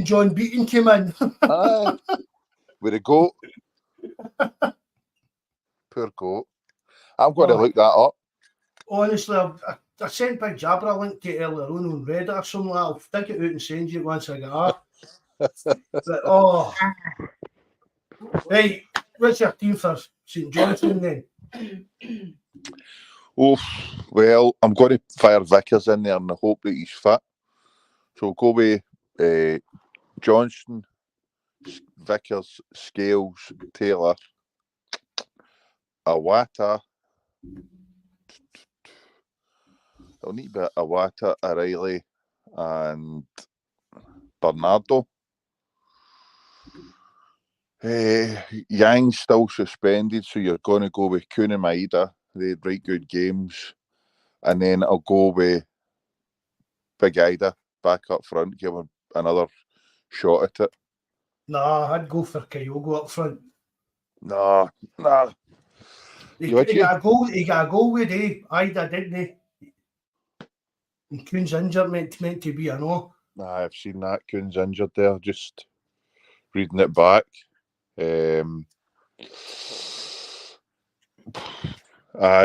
John Beaton came in. Aye. With a goat. Poor goat. I'm going to look that up. Honestly, I sent Big Jabber a link to it earlier on Reddit or something like that. I'll stick it out and send you once I get that. But, oh. Right, what's your team for St Johnstone then? Oh, well, I'm going to fire Vickers in there and I hope that he's fit. So we'll go with Johnston, Vickers, Scales, Taylor, Awata. I'll need a bit of Awata, O'Reilly, and Bernardo. Yang's still suspended, so you're going to go with Kuhn and Maeda. They had right good games. And then I'll go with Big Ida back up front, give him another shot at it. Nah, I'd go for Kyogo up front. Nah. He got a goal with Ida, didn't he? And Kuhn's injured, meant to be, I know. Nah, I've seen that. Kuhn's injured there, just reading it back. Aye.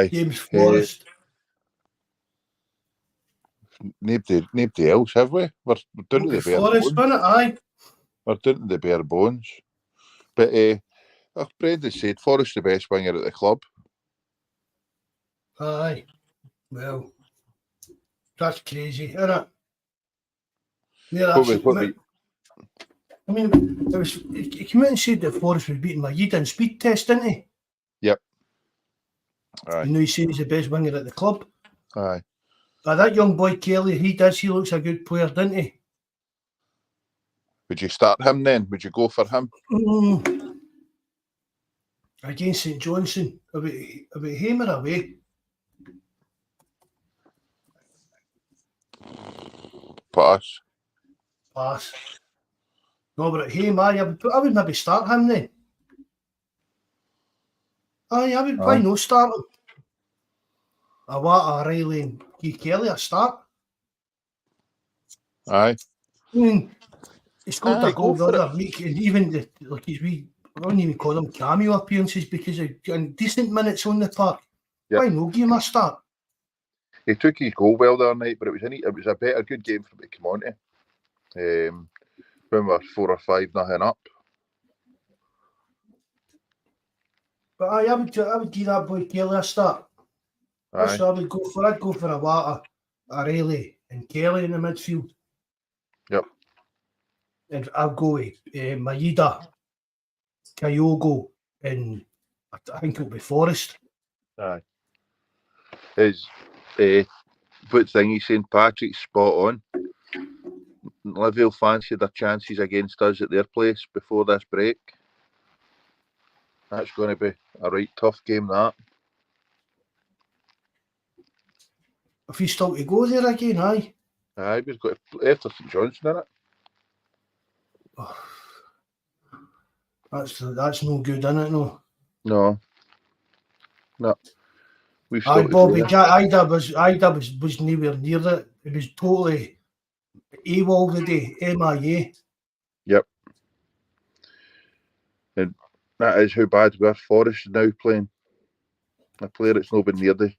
James Forrest. Nobody else, have we? We're down to the bare Forrest, bones. wasn't it? Aye. We're down to the bare bones. But Brendan said Forrest the best winger at the club. Aye. Well, that's crazy, isn't it? Yeah, I mean, he came out and said that Forrest was beating Maeda in speed test, didn't he? Yep. Aye. You know, he said he's the best winger at the club. Aye. That young boy Kelly, he looks a good player, didn't he? Would you start him then? Would you go for him? Against St Johnstone, about him or away? Pass. No, but at him, I would maybe start him then. I would. Why no start him? Awata, Riley, and Keith Kelly a start. Aye. I mean, he scored a goal the other week, and even I don't even call them cameo appearances because of decent minutes on the park. Yep. Why no give him a start? He took his goal well the other night, but it was a good game for him to come on to. When we're 4 or 5-0 up. But I would give that boy Kelly a start. That's what I'd go for Awata, O'Reilly, and Kelly in the midfield. Yep. And I'll go with Maeda, Kyogo, and I think it'll be Forrest. Aye. But thing he's saying, Patrick's spot on. Livi will fancy their chances against us at their place before this break. That's going to be a right tough game, that. If he's still to go there again, aye. Aye, we've got after St Johnstone in it. Oh, that's no good, innit? No. Aye, Bobby, Ida was nowhere near it. It was totally AWOL the day, MIA. Yep. And that is how bad we're Forest now playing. A player that's not been near the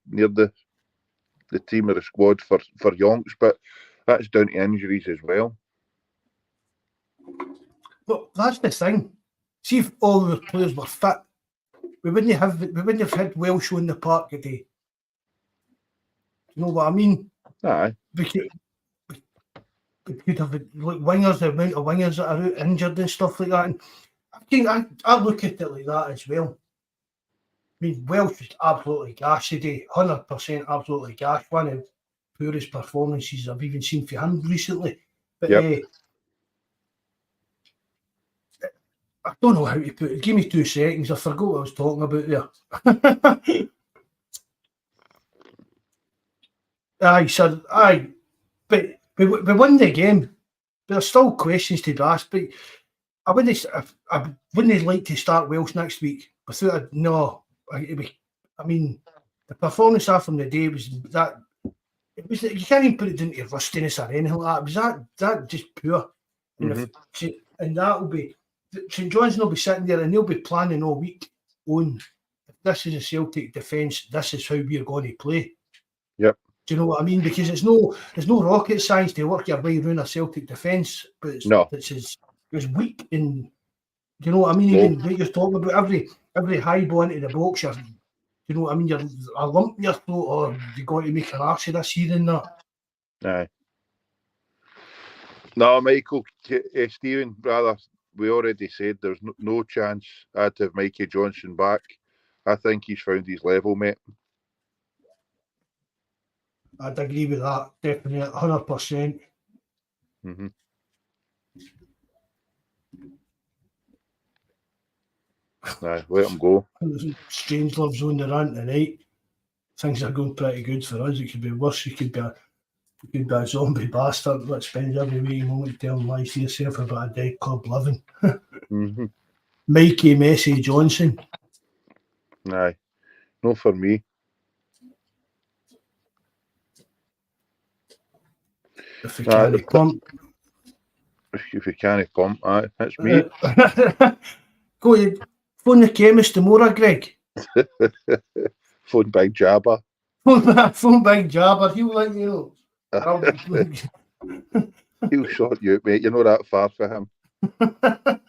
team or the squad for yonks, but that's down to injuries as well. But that's the thing. See if all the players were fit, we wouldn't have had Welsh on the park today. You know what I mean? Aye. We could have wingers, the amount of wingers that are out injured and stuff like that. And I look at it like that as well. I mean, Welsh was absolutely gassed today, 100% absolutely gassed. One of the poorest performances I've even seen for him recently. But Yep. I don't know how to put it. Give me 2 seconds. I forgot what I was talking about there. Aye, sir. Aye. But we won the game. There's still questions to be asked. But I wouldn't like to start Welsh next week without no. I mean, the performance after the day was that. It was, you can't even put it down to rustiness or anything like that. It was that just poor. And, and that will be St Johnstone will be sitting there and they'll be planning all week on, if this is a Celtic defence, this is how we're going to play. Yep. Do you know what I mean? Because there's no rocket science to work your way around a Celtic defence, but it's weak and do you know what I mean? Even what you're talking about, every high ball into the box, you know what I mean? You're a lump in your throat, or you're going to make an arse of this year and that. Aye. No, Michael, Stephen, rather, we already said there's no chance I'd have Mikey Johnson back. I think he's found his level, mate. I'd agree with that, definitely, 100%. Aye, let him go. Strange love's on the run tonight. Things are going pretty good for us. It could be worse. It could be a zombie bastard that spends every wee moment telling lies to yourself about a dead club living. Mikey Messi Johnson. Aye, no for me. If we can't pump. If we can't pump, aye, that's me. Go ahead. Phone the chemist tomorrow, Greg. Phone Big Jabber. Phone Big Jabber. He'll let you know. He'll sort you out, mate. You're not that far for him. But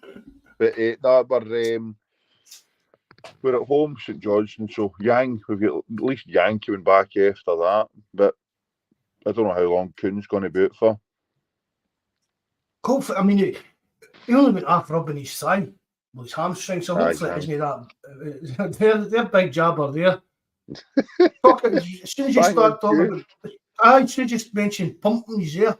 we're at home, St Johnstone, so Yang, we've got at least Yang coming back after that. But I don't know how long Kuhn's going to be out for. I mean, he only went half rubbing his thigh. Well, his hamstring, so hopefully it isn't that. They're Big Jabber there. As soon as you start talking about, I should just mention pumping, he's there.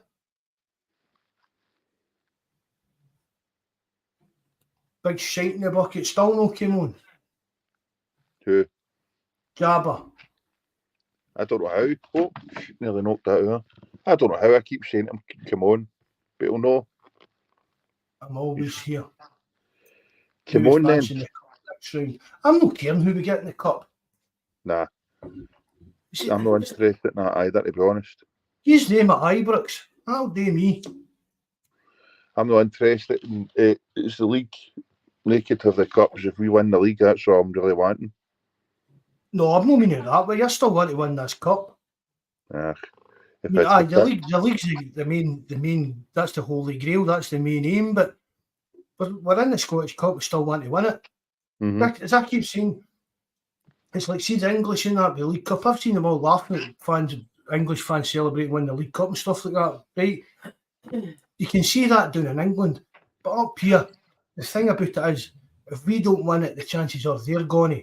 Big shite in the bucket, still no came on. Who? Jabber. I don't know how. Oh, nearly knocked that out. I don't know how. I keep saying to him, come on. But he'll know. I'm always here. Come on then. I'm not caring who we get in the cup. Nah. I'm not interested in that either, to be honest. His name at Ibrox. That'll do me. I'm not interested in it's the league. Naked of the cups. If we win the league, that's what I'm really wanting. No, I'm not meaning that, but you still want to win this cup. The league's the main. That's the holy grail. That's the main aim. But we're in the Scottish Cup. We still want to win it. As I keep saying, it's like see the English in that the League Cup. I've seen them all laughing at English fans celebrating winning the League Cup and stuff like that. Right? You can see that down in England, but up here, the thing about it is, if we don't win it, the chances are they're going to,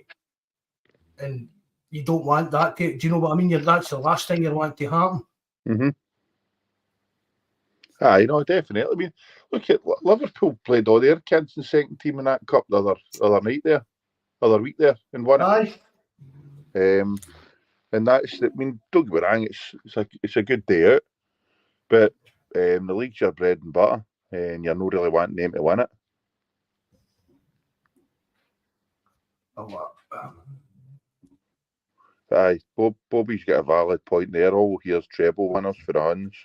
and you don't want that. Do you know what I mean? That's the last thing you want to happen. Aye, no, definitely. I mean, look at Liverpool played all their kids in second team in that cup the other week there, and won it. Aye. And that's, I mean, don't get me wrong, it's a good day out, but the league's your bread and butter, and you're not really wanting them to win it. Aye, Bobby's got a valid point there. All here's treble winners for the Huns.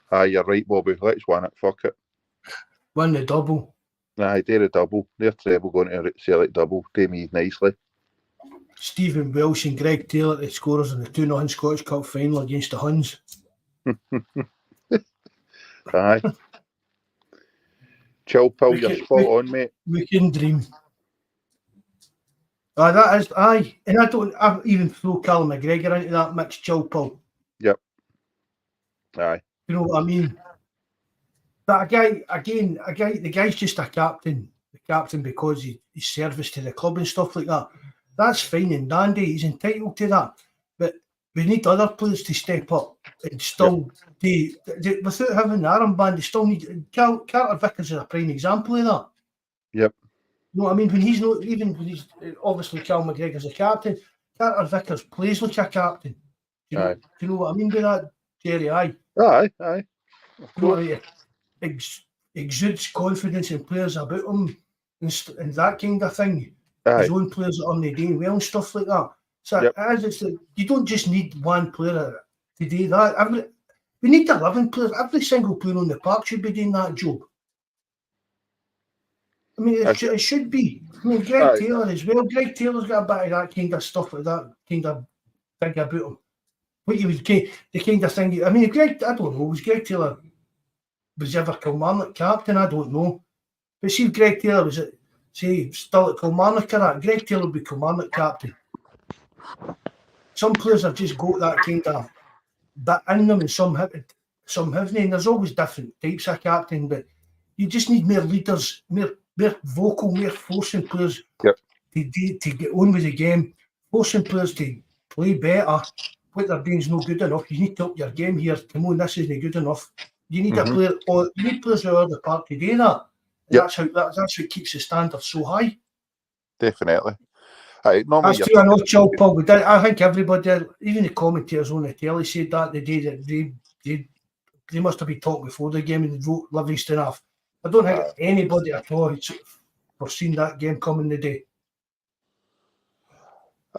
Aye, you're right, Bobby. Let's win it. Fuck it. Win the double. Aye, they're a double. They're treble going to Celtic double. Do me nicely. Stephen Welsh and Greg Taylor, the scorers in the 2-0 Scottish Cup final against the Huns. Aye. Chill pill, you're spot on, mate. We can dream. That is, aye. And I even throw Callum McGregor into that mixed chill pill. Yep. Aye. You know what I mean? But the guy's just a captain. The captain because he's service to the club and stuff like that. That's fine and dandy. He's entitled to that. But we need other players to step up and still without having the armband, they still need. Carter Vickers is a prime example of that. Yep. You know what I mean? When he's not, even when he's obviously Cal McGregor's a captain, Carter Vickers plays like a captain. Do you know what I mean by that, Jerry? Aye. Of course. You know, exudes confidence in players about him and that kind of thing. His own players that aren't doing well and stuff like that. So you don't just need one player to do that. We need 11 players. Every single player on the park should be doing that job. I mean, it should be. I mean, Greg Taylor as well. Greg Taylor's got a bit of that kind of stuff like that kind of thing about him. What you would the kind of thing. I mean, I don't know. Was Greg Taylor ever Kilmarnock captain? I don't know. But see, if Greg Taylor was still at Kilmarnock or that, Greg Taylor would be Kilmarnock captain. Some players have just got that kind of bit in them, and some haven't. And there's always different types of captain, but you just need more leaders, more vocal, more forcing players to get on with the game, forcing players to play better. What they're doing is no good enough. You need to up your game here. Come on, this isn't good enough. You need a player, or you need players who are the park to do that. That's what keeps the standard so high. Definitely. That's true. I know, Chill Paul. I think everybody, even the commentators on the telly, said that the day that they must have been talking before the game and they wrote Livingston off. I don't think anybody at all had foreseen that game coming today.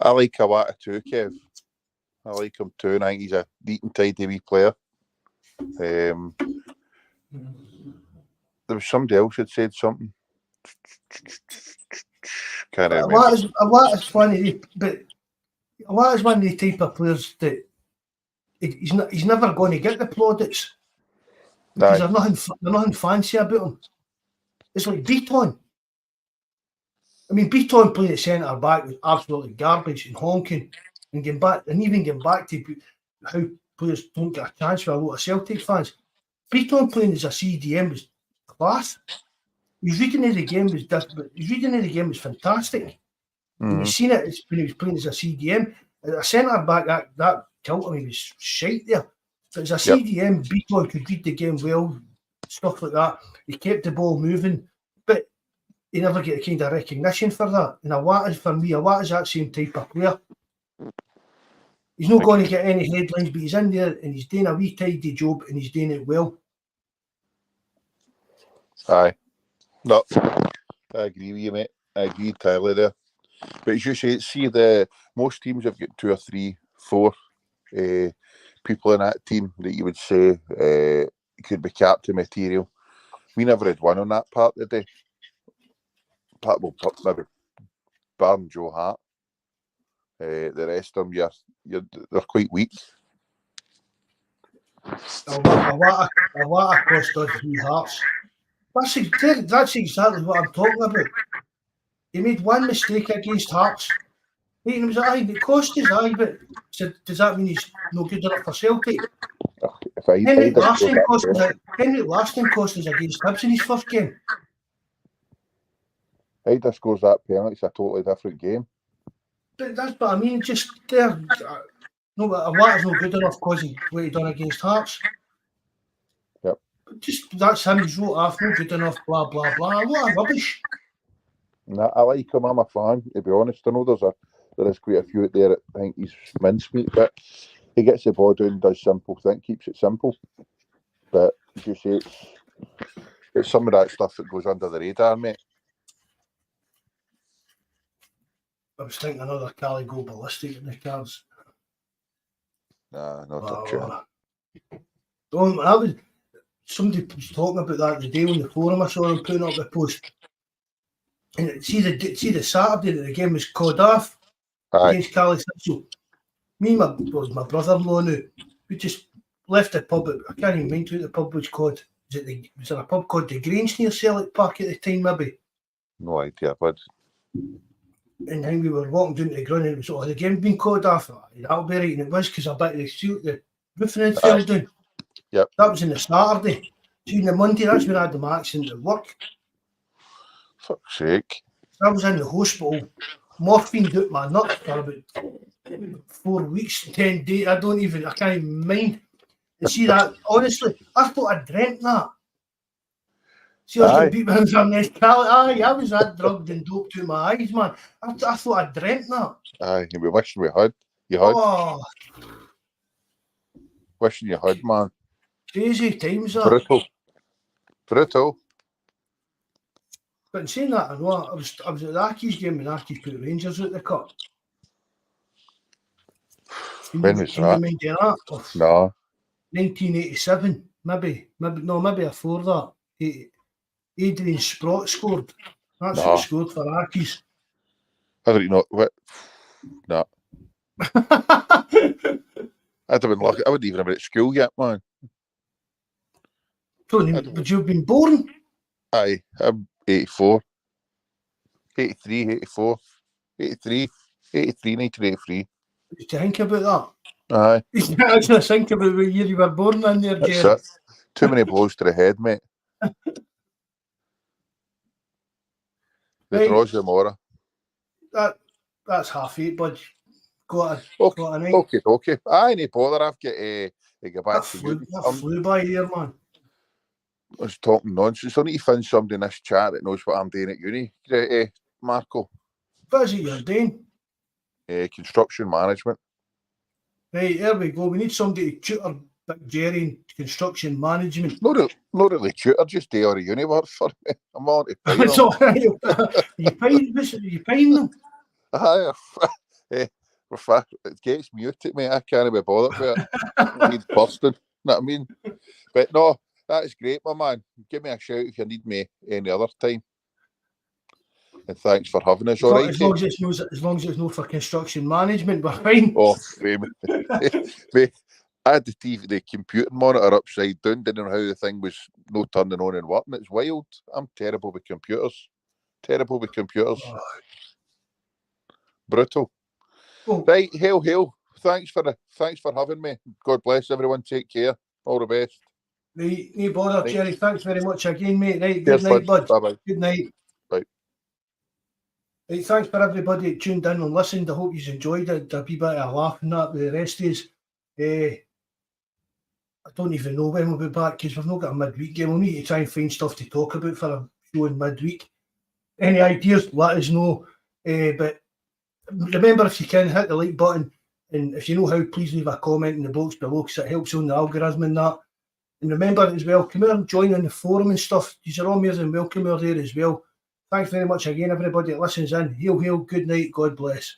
I like Kawata too, Kev. I like him too, and I think he's a neat and tidy wee player. There was somebody else had said something. Can't remember. A lot is funny, but a lot is one of the type of players that he's never going to get the plaudits because there's nothing fancy about him. It's like Beaton. I mean, Beaton playing at centre back was absolutely garbage and honking, and getting back to how players don't get a chance for a lot of Celtic fans. Beaton playing as a CDM was class. His reading of the game was different. His reading of the game was fantastic. And you've seen it when he was playing as a CDM. A centre back, that tilt on him was shite there. But as a CDM, Beaton could read the game well, stuff like that. He kept the ball moving, but he never get the kind of recognition for that. And Awata, for me, Awata is that same type of player. He's not going to get any headlines, but he's in there and he's doing a wee tidy job and he's doing it well. Aye. No, I agree with you, mate. I agree entirely there. But as you say, most teams have got 2 or 3, 4 people in that team that you would say could be captain material. We never had one on that part today. Maybe Barn Joe Hart. The rest of them, they're quite weak. Awata cost us 3 hearts. That's exactly what I'm talking about. He made one mistake against Hearts. It was it cost us, but so does that mean he's no good enough for Celtic? Henrik Larsson cost us against Hibs in his first game. Hyder scores that penalty, it's a totally different game. But that's what I mean, just there. No, Awata's not good enough because he what he done against Hearts. Yep. Just that's him, he's wrote off, not good enough, blah blah blah. What a rubbish. Nah, I like him, I'm a fan, to be honest. I know there is quite a few out there that think he's mincemeat, but he gets the ball down, does simple things, keeps it simple. But as you say, it's some of that stuff that goes under the radar, mate. I was thinking another Cali go ballistic in the cards. Nah, not a chance. Somebody was talking about that the day on the forum. I saw him putting up the post. And see the Saturday that the game was called off against Cali. So me and my brother-in-law now, we just left the pub. I can't even mind what the pub was called. Was there a pub called the Grange near Celtic Park at the time, maybe? No idea, bud. And then we were walking down to the ground and it was, the game been called off. That'll be right. And it was because a bit of the roofing had fell down. Yep. That was on the Saturday. So on the Monday, that's when I had my accident at work. Fuck's sake. I was in the hospital, morphine out my nuts for about 4 weeks, 10 days. I can't even mind. And see that, honestly, I thought I dreamt that. See, I was getting beat by some mentality. I was that drugged and doped to my eyes, man. I thought I dreamt that. Aye, we wishing we had. You had. Oh, wishing you had, man. Crazy times that. Brutal. But in saying that, I know I was at the Accies game and Accies put Rangers out the cup. When was that? No. 1987, maybe before that. Adrian Sprott scored. That's who scored for Accies. I don't know what. No. I'd have been lucky. I wouldn't even have been at school yet, man. Tony, would you have been born? Aye, I'm 84. 83, 84. 83, 1983. Did you think about that? Aye. You can't actually think about what year you were born in there, Jerry. That's it. Too many blows to the head, mate. The draws the more. That's 8:30, bud. Got a night. Okay. Aye, no bother. I've got to get back to you. That flew by here, man. I was talking nonsense. I need to find somebody in this chat that knows what I'm doing at uni, Marco. What is it you're doing? Construction management. Right, there we go. We need somebody to tutor Big Jerry in construction management. Not really tutor, just do all the uni work for me. I'm on to pay them. It's all right. You paying them? Aye, it gets muted, mate. I can't be bothered with it. It needs busting. Know what I mean? But no, that is great, my man. Give me a shout if you need me any other time. And thanks for having us. All right. As long as it's no for construction management, we're fine. Oh, mate. I had the computer monitor upside down. Didn't know how the thing was no turning on and working. It's wild. I'm terrible with computers. Oh. Brutal. Oh. Right, hail. Thanks for having me. God bless everyone. Take care. All the best. Right, no bother, right. Jerry. Thanks very much again, mate. Right, good night, bud. Bye-bye. Good night. Bye. Right, thanks for everybody that tuned in and listened. I hope you enjoyed it. A wee bit of laughing at with the rest of us. I don't even know when we'll be back because we've not got a midweek game. We'll need to try and find stuff to talk about for a show in midweek. Any ideas, let us know. But remember, if you can, hit the like button. And if you know how, please leave a comment in the box below because it helps on the algorithm and that. And remember as well, come here and join in the forum and stuff. These are all more than welcome there as well. Thanks very much again, everybody that listens in. Hail, good night, God bless.